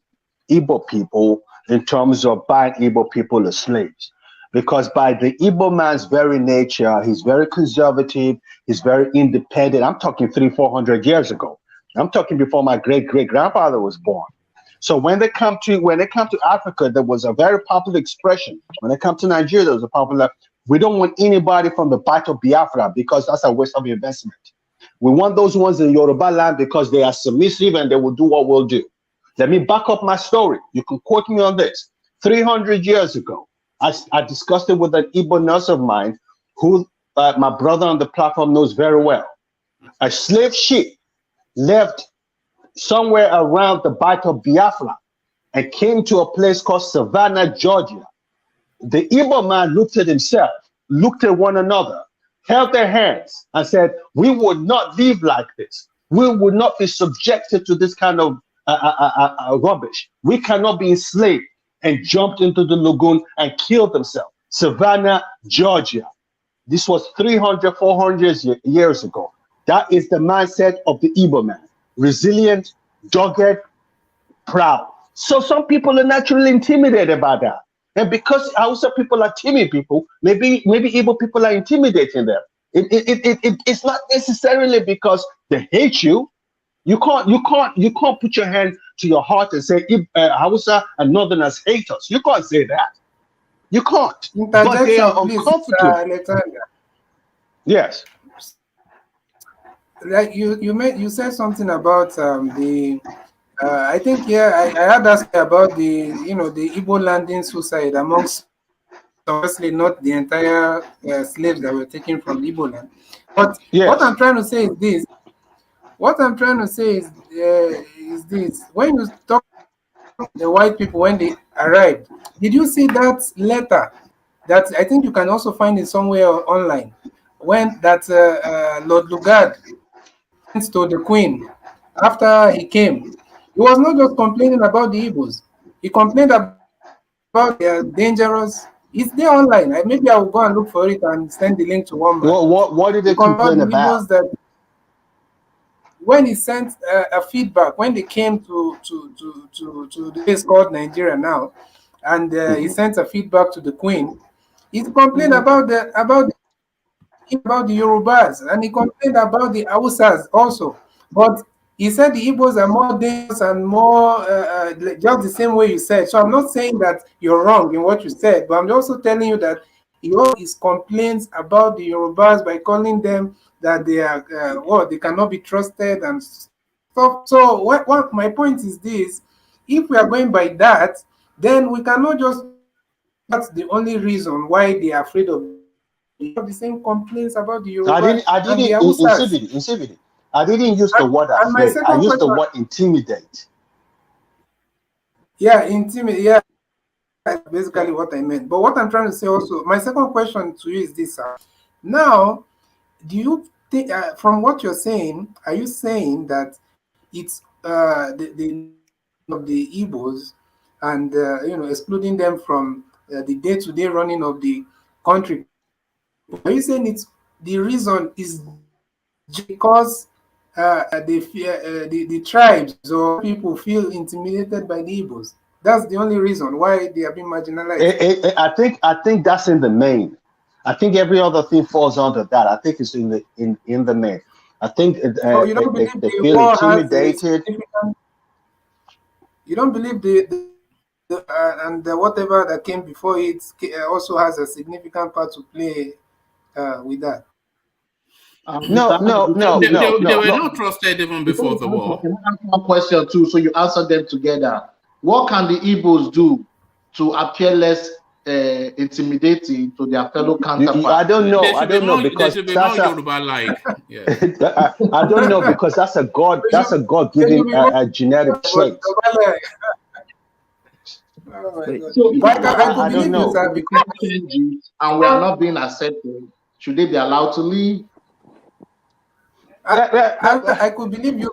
S8: Igbo people in terms of buying Igbo people as slaves. Because by the Igbo man's very nature, he's very conservative, he's very independent. I'm talking 300-400 years ago. I'm talking before my great-great-grandfather was born. So when they come to Africa, there was a very popular expression. When they come to Nigeria, there was a popular, we don't want anybody from the Bight of Biafra because that's a waste of investment. We want those ones in Yoruba land because they are submissive and they will do what we'll do. Let me back up my story. You can quote me on this. 300 years ago, I discussed it with an Igbo nurse of mine who my brother on the platform knows very well. A slave ship left somewhere around the Bight of Biafra and came to a place called Savannah, Georgia. The Igbo man looked at himself, looked at one another, held their hands and said, we would not live like this. We would not be subjected to this kind of rubbish. We cannot be enslaved, and jumped into the lagoon and killed themselves. Savannah, Georgia. This was 300, 400 years ago. That is the mindset of the Igbo man. Resilient, dogged, proud. So some people are naturally intimidated by that. And because Hausa people are timid people, maybe Igbo people are intimidating them. It's not necessarily because they hate you. You can't put your hand to your heart and say Hausa and Northerners hate us. You can't say that. You can't. But they are uncomfortable. Yes.
S5: Like you said something about I think I heard us about the the Igbo landing suicide amongst, obviously not the entire slaves that were taken from Igbo land. But what I'm trying to say is this. What I'm trying to say is this. When you talk to the white people when they arrived, did you see that letter that I think you can also find it somewhere online? When that Lord Lugard went to the Queen after he came, he was not just complaining about the Igbos. He complained about their dangerous. It's there online. Maybe I will go and look for it and send the link to one man.
S8: What did they complain about?
S5: That when he sent a feedback, when they came to the place called Nigeria now, and he sent a feedback to the Queen, he complained about the Yorubas, and he complained about the Hausas also. But he said the Igbos are more dangerous and more just the same way you said. So I'm not saying that you're wrong in what you said, but I'm also telling you that he always complains about the Yorubas by calling them that they are they cannot be trusted and stuff. So what my point is this: if we are going by that, then we cannot just. That's the only reason why they are afraid of. You have the same complaints about the Yoruba.
S8: I didn't use the word afraid. I used the word intimidate.
S5: Yeah, intimidate. Yeah, that's basically what I meant. But what I'm trying to say also, my second question to you is this: now, do you think, from what you're saying, are you saying that it's the Igbos and excluding them from the day-to-day running of the country. Are you saying it's the reason is because the tribes or people feel intimidated by the Igbos? That's the only reason why they are being marginalized.
S8: I think that's in the main. I think every other thing falls under that. I think it's in the main. I think
S5: So you don't believe
S8: they
S5: the
S8: feel
S5: war
S8: intimidated.
S5: You don't believe the whatever that came before it also has a significant part to play with that.
S8: No.
S1: They were not trusted even before the war.
S7: Can I ask one question too, so you answer them together? What can the Igbos do to appear less intimidating to their fellow counterparts?
S8: I don't know. I don't know because
S1: that's Yoruba-like. Yeah.
S8: I don't know because that's a God-given genetic trait.
S7: So I don't know. And we are not being accepted. Should they be allowed to leave?
S5: I could believe you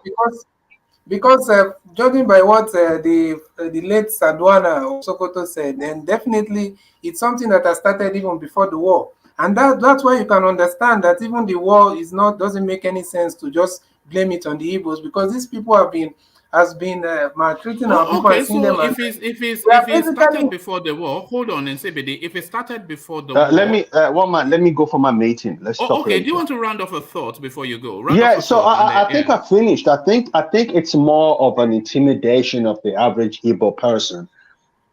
S5: because judging by what the late Sadwana of Sokoto said, and definitely it's something that has started even before the war, and that's why you can understand that even the war doesn't make any sense to just blame it on the Igbos, because these people have been maltreating our people.
S1: Okay, so if it started before the war, hold on, and say, if it started before the war,
S8: let me go for my meeting. Let's talk.
S1: Okay, do you want to round off a thought before you go?
S8: I think I finished. I think it's more of an intimidation of the average Igbo person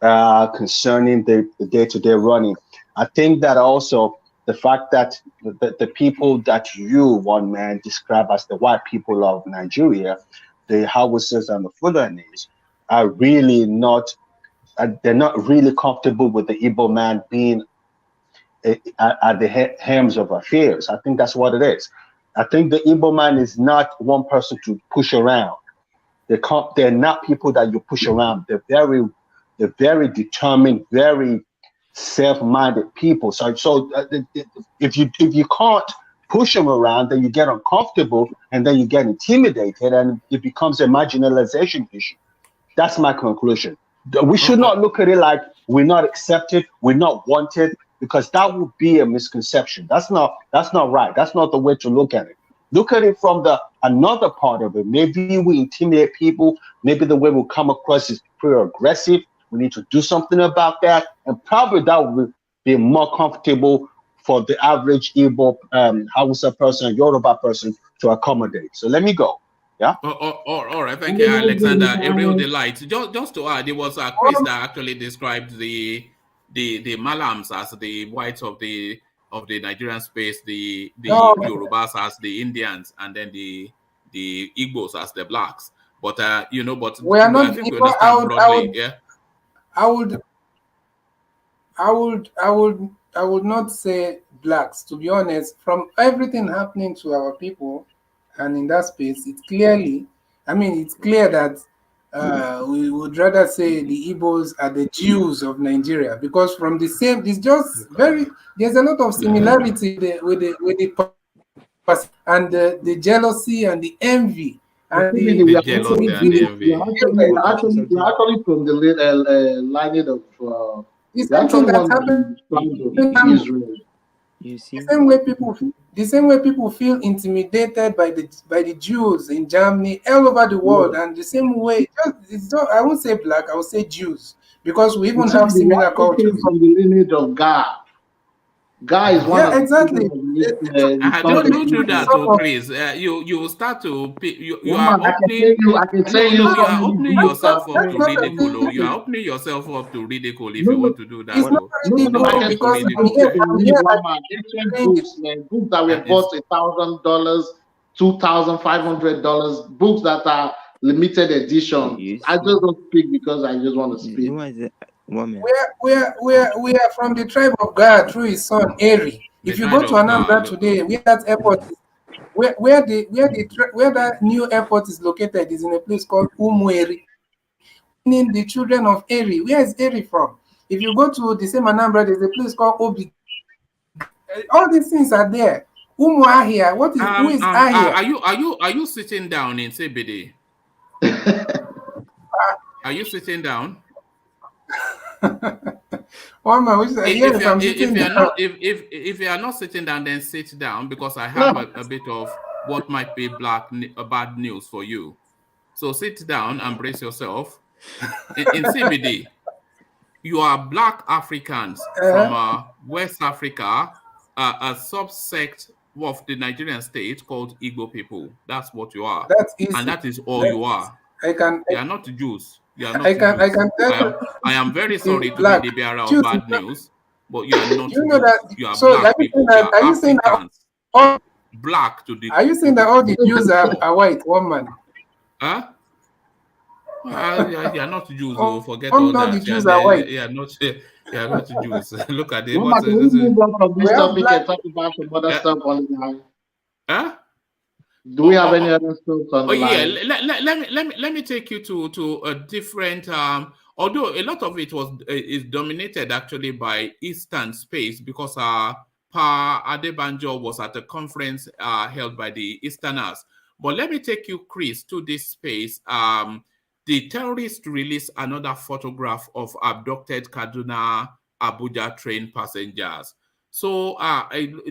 S8: concerning the day-to-day running. I think that also the fact that the people that you, one man, describe as the white people of Nigeria, the Hausas and the Fulanis, are really not, they're not really comfortable with the Igbo man being at the helms of affairs. I think that's what it is. I think the Igbo man is not one person to push around. They're not people that you push around. They're very determined, very self-minded people. So if you can't push them around, then you get uncomfortable, and then you get intimidated, and it becomes a marginalization issue. That's my conclusion. We should not look at it like we're not accepted, we're not wanted, because that would be a misconception. That's not right. That's not the way to look at it. Look at it from another part of it. Maybe we intimidate people. Maybe the way we come across is pretty aggressive. We need to do something about that, and probably that would be more comfortable for the average Igbo Hausa person, Yoruba person to accommodate. So let me go. Yeah.
S1: All right. Thank you, Alexander. A real delight. Just to add, it was Chris that actually described the Mallams as the whites of the Nigerian space, the Yorubas as the Indians, and then the Igbos as the blacks. But
S5: we are not.
S1: I think we understand broadly. Yeah.
S5: I would not say blacks, to be honest. From everything happening to our people and in that space, it's clear that we would rather say the Igbos are the Jews of Nigeria, because from the same, there's a lot of similarity with the and the jealousy and the envy. And
S7: we are actually from the lineage of
S5: it's something that happened in Israel. You see, the same way people feel intimidated by the Jews in Germany, all over the world, and the same way. I won't say black, I would say Jews, because we even have similar cultures.
S7: From the lineage of God. God is one.
S5: Yeah, exactly.
S1: Don't do that, please. You start to you are opening. You are opening yourself up to ridicule. You are opening yourself up to ridicule if you want to do that.
S7: Books that were bought $1,000, $2,500, books that are limited edition. I just don't speak because I just want to speak.
S5: We are from the tribe of God through his son Eri. If you go to Anambra today, where that airport is, where that new airport is located is in a place called Umueri, meaning the children of Eri. Where is Eri from? If you go to the same Anambra, there's a place called Obi. All these things are there. Umuahia. Who is Ahia?
S1: Are you sitting down in CBD? Are you sitting down?
S5: One man, which yes, I'm sitting down.
S1: If you are not sitting down, then sit down, because I have a bit of what might be bad news for you. So sit down and brace yourself. In CBD, you are Black Africans from West Africa, a subsect of the Nigerian state called Igbo people. That's what you are.
S5: That's easy.
S1: And that is all you are. You are not Jews. You are not
S5: I can tell
S1: I am very sorry to
S5: black.
S1: be the bearer of
S5: Jews,
S1: bad news, but you are not
S5: you know
S1: Jews.
S5: that,
S1: You are
S5: so
S1: Black people.
S5: That, are you saying
S1: Africans.
S5: that
S1: Black to the.
S5: Are you saying that all the Jews are white? One man.
S1: Huh? You are not Jews.
S5: Oh,
S1: forget all that.
S5: The Jews are white.
S1: You are not Jews. Look at it.
S7: From this topic and talk about some other stuff on the line.
S1: Huh?
S7: Do we have any other stuff on the line?
S1: Yeah. Let me take you to a different. Although a lot of it is dominated actually by Eastern space, because Pa ADEBANJO was at a conference held by the Easterners. But let me take you, Chris, to this space. The terrorists released another photograph of abducted KADUNA ABUJA train passengers. So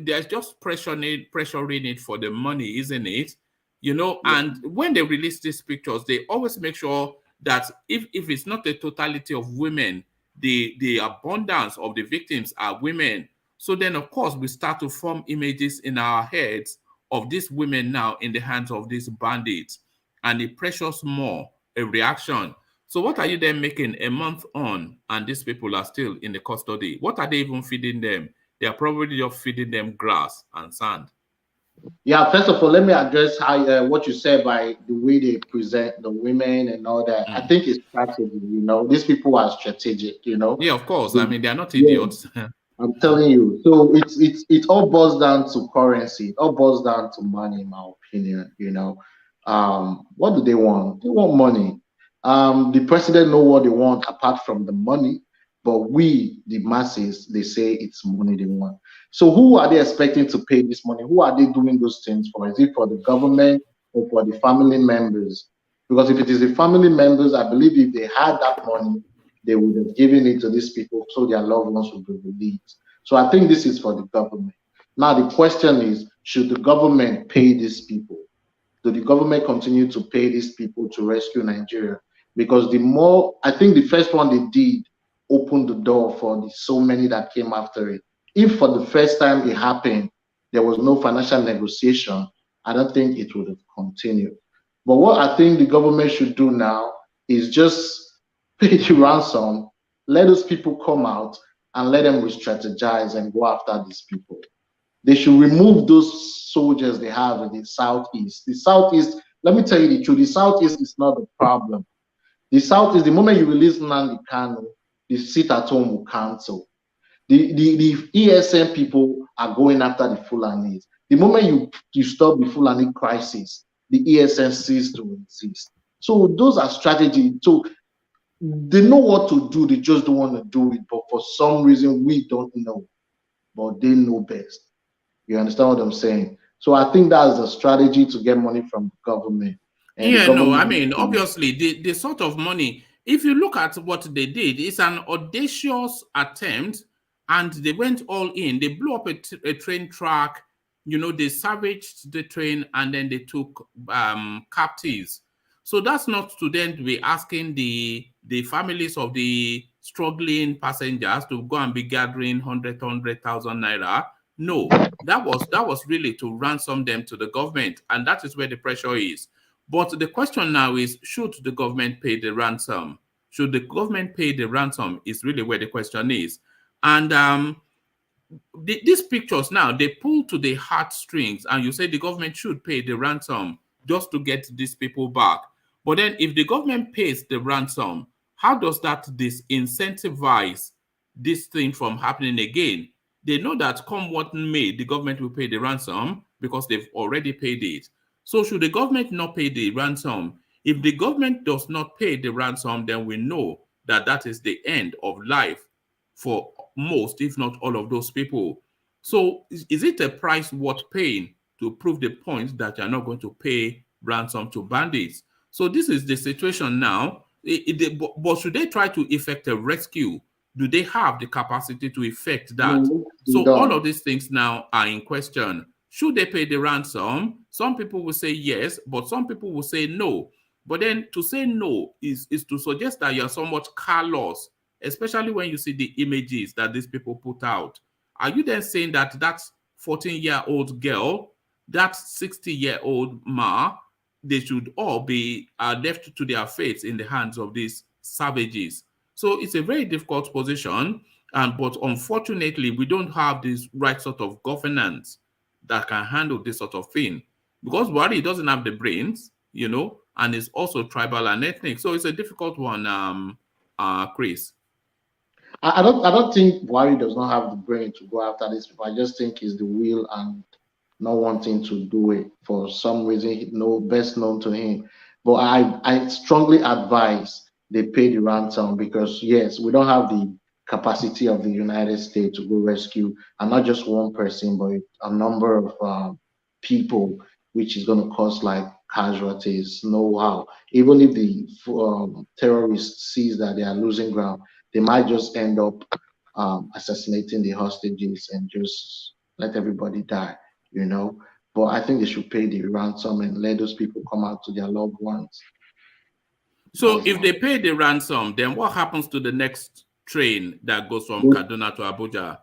S1: there's just pressuring it for the money, isn't it? You know, yeah. And when they release these pictures, they always make sure that if it's not the totality of women, the abundance of the victims are women. So then, of course, we start to form images in our heads of these women now in the hands of these bandits, and it pressures more a reaction. So what are you then making a month on, and these people are still in the custody? What are they even feeding them? They are probably just feeding them grass and sand.
S7: Yeah, first of all, let me address how what you said by the way they present the women and all that. I think it's strategy, you know. These people are strategic, you know.
S1: Yeah, of course. I mean, they're not idiots.
S7: Yeah, I'm telling you. So it all boils down to currency. It all boils down to money, in my opinion, you know. What do they want? They want money. The president know what they want apart from the money, but we, the masses, they say it's money they want. So who are they expecting to pay this money? Who are they doing those things for? Is it for the government or for the family members? Because if it is the family members, I believe if they had that money, they would have given it to these people so their loved ones would be released. So I think this is for the government. Now the question is, should the government pay these people? Do the government continue to pay these people to rescue Nigeria? Because the more, I think the first one they did opened the door for so many that came after it. If for the first time it happened, there was no financial negotiation, I don't think it would have continued. But what I think the government should do now is just pay the ransom, let those people come out and let them re-strategize and go after these people. They should remove those soldiers they have in the Southeast. The Southeast, let me tell you the truth, the Southeast is not the problem. The Southeast, the moment you release Nnamdi Kanu, the sit at home will cancel. The ESN people are going after the Fulanis. The moment you stop the Fulani crisis, the ESN ceases to exist. So those are strategies. So they know what to do, they just don't want to do it. But for some reason, we don't know. But they know best. You understand what I'm saying? So I think that's a strategy to get money from the government. And
S1: yeah, no, I mean, obviously, the sort of money, if you look at what they did, it's an audacious attempt, and they went all in. They blew up a train track, you know, they savaged the train, and then they took captives. So that's not to then be asking the families of the struggling passengers to go and be gathering 100,000 naira. No, that was really to ransom them to the government, and that is where the pressure is. But the question now is, should the government pay the ransom? Should the government pay the ransom is really where the question is. And these pictures now, they pull to the heartstrings, and you say the government should pay the ransom just to get these people back. But then if the government pays the ransom, how does that disincentivize this thing from happening again? They know that come what may, the government will pay the ransom because they've already paid it. So should the government not pay the ransom? If the government does not pay the ransom, then we know that that is the end of life for most, if not all of those people. So is it a price worth paying to prove the point that you're not going to pay ransom to bandits? So this is the situation now. But should they try to effect a rescue Do they have the capacity to effect that?
S7: No,
S1: So
S7: don't.
S1: all of these things now are in question. Should they pay the ransom? Some people will say yes, but some people will say no. But then to say no is to suggest that you're somewhat callous, especially when you see the images that these people put out. Are you then saying that that 14-year-old girl, that 60-year-old ma, they should all be left to their fates in the hands of these savages? So it's a very difficult position, but unfortunately, we don't have this right sort of governance that can handle this sort of thing, because Buhari doesn't have the brains, you know, and is also tribal and ethnic. So it's a difficult one, Chris.
S7: I don't think Buhari does not have the brain to go after these people. I just think it's the will and not wanting to do it for some reason, best known to him. But I strongly advise they pay the ransom, because yes, we don't have the capacity of the United States to go rescue, and not just one person, but a number of people, which is going to cause like casualties. No how. Even if the terrorists sees that they are losing ground, they might just end up assassinating the hostages and just let everybody die, you know. But I think they should pay the ransom and let those people come out to their loved ones.
S1: So if they pay the ransom, then what happens to the next train that goes from Kaduna to Abuja?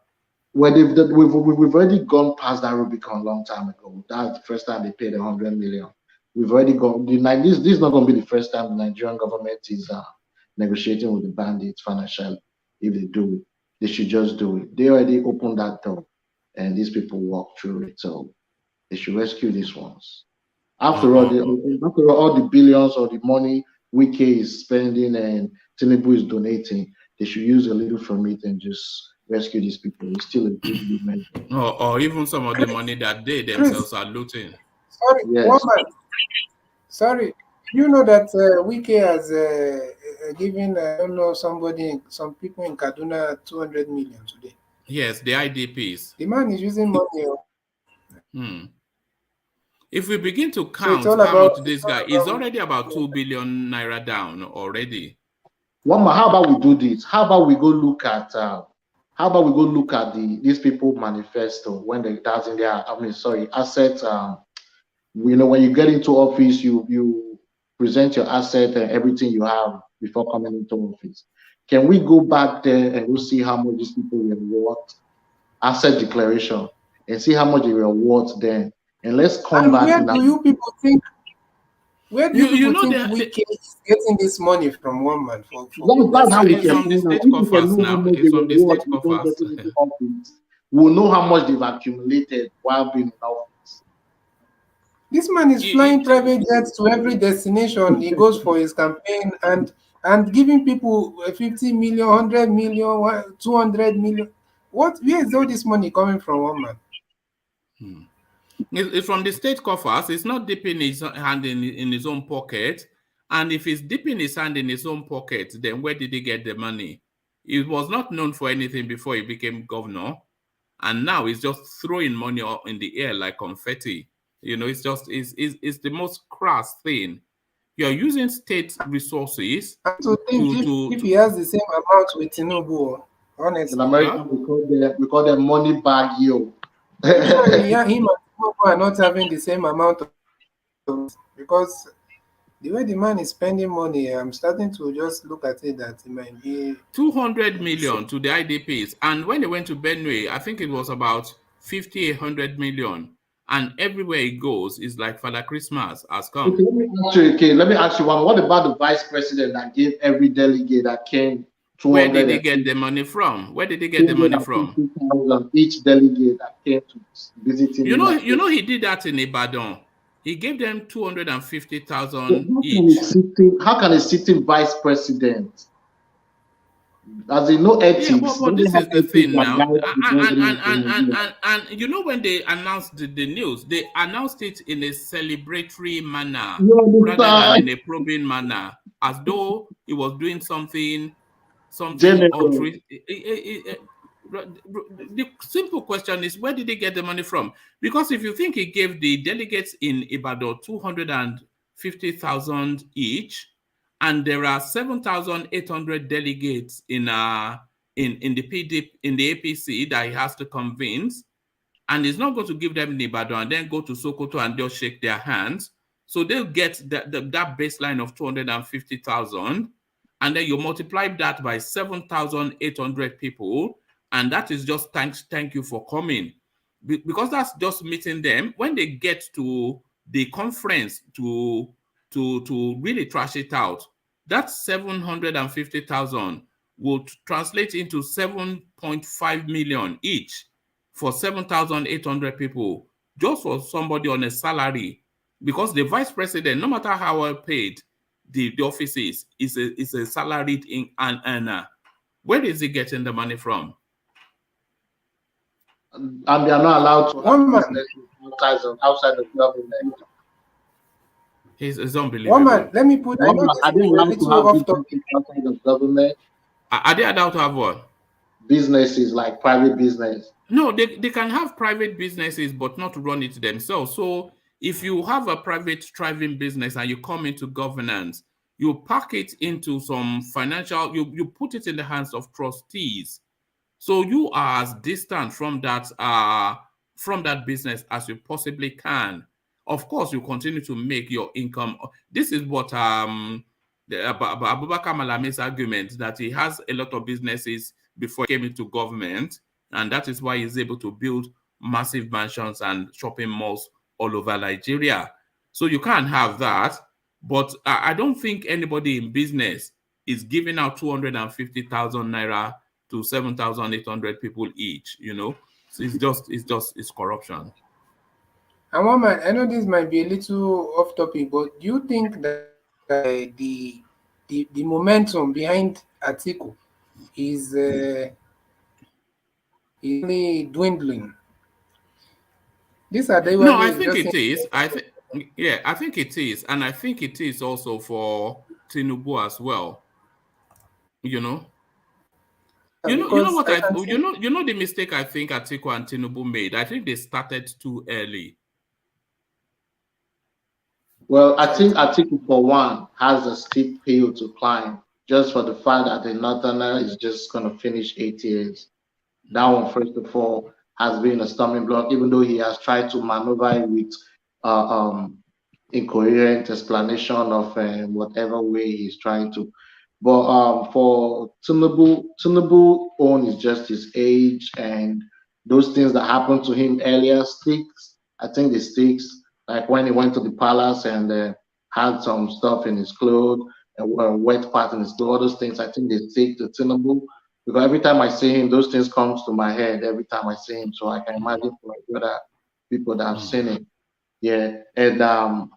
S7: Well, we've already gone past that Rubicon a long time ago. That's the first time they paid 100 million. We've already gone. This is not going to be the first time the Nigerian government is negotiating with the bandits financially. If they do it, they should just do it. They already opened that door, and these people walk through it. So they should rescue these ones. After all, all the billions or the money Wike is spending and Tinubu is donating, they should use a little from it and just rescue these people. It's still a good measure.
S1: Or even some of the money that they themselves are looting.
S5: Sorry,
S7: yes.
S5: Sorry, you know that Wike has given, I don't know, some people in Kaduna 200 million today.
S1: Yes, the IDPs.
S5: The man is using money.
S1: If we begin to count how much this guy is already about 2 billion naira down already.
S7: How about we do this? How about we go look at these people manifesto when that's in their asset. You know, when you get into office, you present your asset and everything you have before coming into office. Can we go back there and we'll see how much these people were worth? Asset declaration and see how much they were worth then. And let's come back.
S5: Where do you people think Wike is getting this money from one man?
S7: That's how we can
S1: the state coffers now. It's from the state coffers.
S7: We'll know how much they've accumulated while being in office.
S5: This man is flying private jets to every destination he goes for his campaign and giving people 50 million, 100 million, 200 million. Where is all this money coming from, one man?
S1: It's from the state coffers. It's not dipping his hand in his own pocket. And if he's dipping his hand in his own pocket, then where did he get the money? He was not known for anything before he became governor. And now he's just throwing money in the air like confetti. You know, it's the most crass thing. You're using state resources.
S5: If he has the same amount with Tinubu, honestly.
S7: In America, we call them money bag yo.
S5: Yeah, him and Tinubu are not having the same amount of, because the way the man is spending money, I'm starting to just look at it that it might be
S1: 200 million to the IDPs. And when they went to Benue, I think it was about 50, 100 million. And everywhere it goes is like Father Christmas has come.
S7: Okay, let me ask you one. What about the vice president that gave every delegate that came?
S1: Where did he get the money from? Where did he get the money from?
S7: Each delegate that came to visit him.
S1: You know, he did that in Ibadan. He gave them 250,000 each.
S7: How can a sitting vice president? As in no ethics.
S1: Yeah, but this is the thing now. And you know, when they announced the news, they announced it in a celebratory manner rather than in a probing manner, as though he was doing something altruistic. The simple question is, where did he get the money from? Because if you think he gave the delegates in Ibadan 250,000 each, and there are 7,800 delegates in in the PDP, in the APC that he has to convince, and he's not going to give them Nibado and then go to Sokoto and just shake their hands. So they'll get that baseline of 250,000, and then you multiply that by 7,800 people, and that is just thank you for coming, because that's just meeting them. When they get to the conference to really trash it out, that 750,000 will translate into 7.5 million each for 7,800 people, just for somebody on a salary. Because the vice president, no matter how well paid the office is a salaried earner. Where is he getting the money from?
S7: And they are not allowed to have business outside of government.
S1: It's unbelievable.
S5: One man, let me put.
S7: Are they allowed to have businesses outside of government?
S1: Are they allowed to have what?
S7: Businesses, like private business.
S1: No, they can have private businesses, but not run it themselves. So if you have a private thriving business and you come into governance, you pack it into some financial, you put it in the hands of trustees. So you are as distant from that business as you possibly can. Of course, you continue to make your income. This is what Abubakar Mallame's argument, that he has a lot of businesses before he came into government, and that is why he's able to build massive mansions and shopping malls all over Nigeria. So you can't have that. But I don't think anybody in business is giving out 250,000 naira to 7,800 people each. You know, so it's corruption.
S5: And one man, I know this might be a little off topic, but do you think that the momentum behind Atiku is really dwindling?
S1: No, I think it is. I think it is, and I think it is also for Tinubu as well. You know what the mistake I think Atiku and Tinubu made. I think they started too early.
S7: Well, I think Atiku, for one, has a steep hill to climb, just for the fact that the Northerner is just going to finish 8 years. That one, first of all, has been a stumbling block, even though he has tried to maneuver it with incoherent explanation of whatever way he's trying to. But for Tinubu own is just his age, and those things that happened to him earlier sticks. I think the sticks, like when he went to the palace and had some stuff in his clothes, a wet part in his clothes, all those things, I think they stick to Tinubu. Because every time I see him, those things come to my head every time I see him. So I can imagine for other people that have seen him. Yeah. And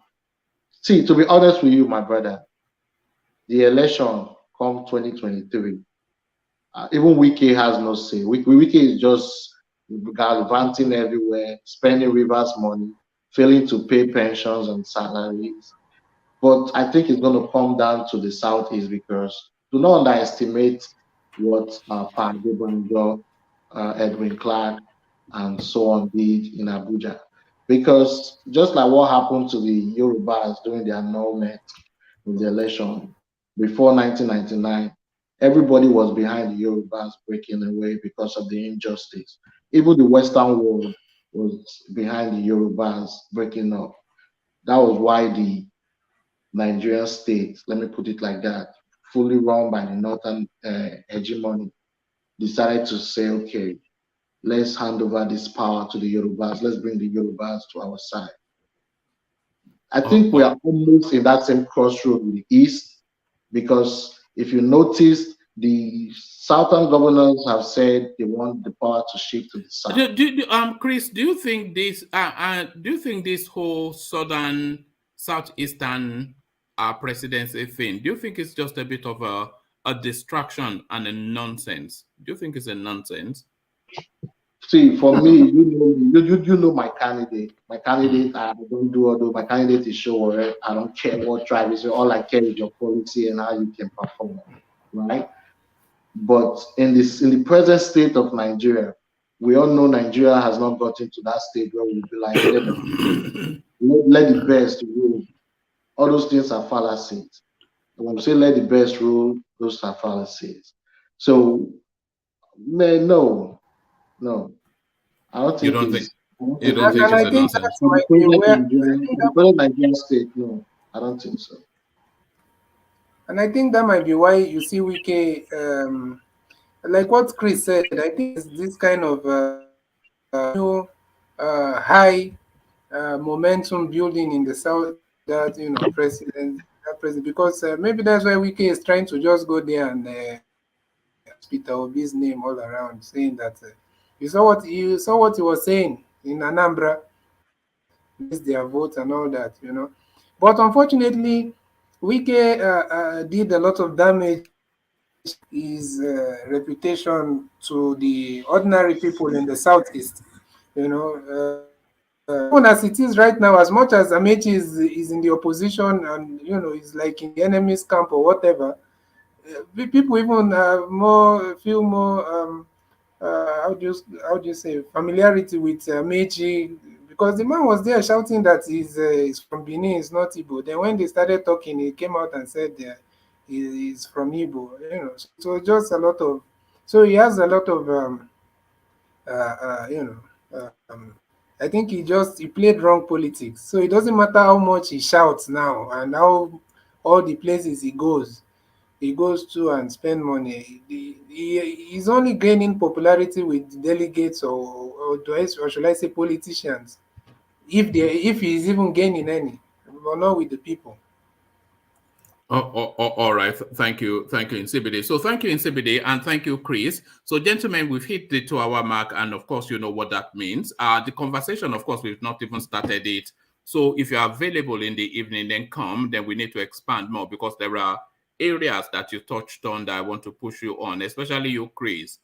S7: see, to be honest with you, my brother, the election come 2023. Even Wike has no say. Wike is just gallivanting everywhere, spending Rivers money, failing to pay pensions and salaries. But I think it's going to come down to the Southeast, because do not underestimate what ADEBANJO, Edwin Clark, and so on did in Abuja. Because just like what happened to the Yorubas during the annulment in the election before 1999, everybody was behind the Yorubas breaking away because of the injustice. Even the Western world was behind the Yorubas breaking up. That was why the Nigerian state, let me put it like that, fully run by the Northern hegemony, decided to say, okay, let's hand over this power to the Yorubas. Let's bring the Yorubas to our side. I think we are almost in that same crossroad with the East, because if you notice, the Southern governors have said they want the power to shift to the South.
S1: Chris, do you think this whole Southeastern presidency thing, do you think it's just a bit of a distraction and a nonsense? Do you think it's a nonsense?
S7: See, for me, you know my candidate. My candidate, I don't do all those. My candidate is Sowore. I don't care what tribe is. All I care is your policy and how you can perform, right? But in the present state of Nigeria, we all know Nigeria has not gotten to that state where we'll be like, let the best rule. All those things are fallacies. When we say let the best rule, those are fallacies. So Man, no. I don't think
S1: You don't
S7: it's.
S1: think? You don't think it's a nonsense?
S7: For the present Nigerian state, no, I don't think so.
S5: And I think that might be why you see Wike, like what Chris said, I think it's this kind of new high momentum building in the South that, president, because maybe that's why Wike is trying to just go there and Peter Obi's name all around, saying that you saw what he was saying in Anambra, miss their vote and all that, But unfortunately, Wike did a lot of damage his reputation to the ordinary people in the southeast. Even as it is right now, as much as Amechi is in the opposition and is like in the enemy's camp or whatever, people even feel more how do you say familiarity with Amechi, because the man was there shouting that he's from Benin, he's not Igbo. Then when they started talking, he came out and said he's from Igbo. So just a lot of, so he has a lot of I think he played wrong politics. So it doesn't matter how much he shouts now and how all the places he goes to and spend money. He's only gaining popularity with delegates or should I say politicians, if he's even gaining any, but not with the people.
S1: All right. Thank you, Nsibidi. So thank you, Nsibidi, and thank you, Chris. So, gentlemen, we've hit the 2-hour mark, and of course, you know what that means. The conversation, of course, we've not even started it. So, if you're available in the evening, then come. Then we need to expand more because there are areas that you touched on that I want to push you on, especially you, Chris.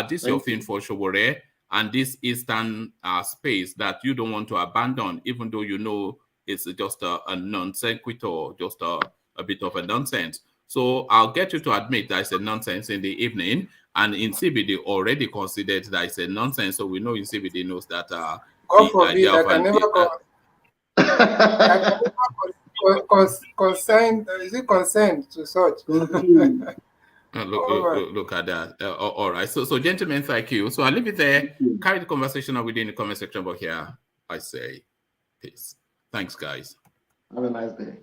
S1: This is your thing for Sowore, and this eastern space that you don't want to abandon, even though you know it's just a non sequitur, just a bit of a nonsense. So I'll get you to admit that it's a nonsense in the evening, and in CBD already considered that it's a nonsense. So we know in CBD knows that
S5: God forbid, I can never consent. Is it consent to such?
S1: Look at that. All right. So gentlemen, thank you. So I'll leave it there. Carry the conversation on within the comment section, but here I say peace. Thanks, guys.
S7: Have a nice day.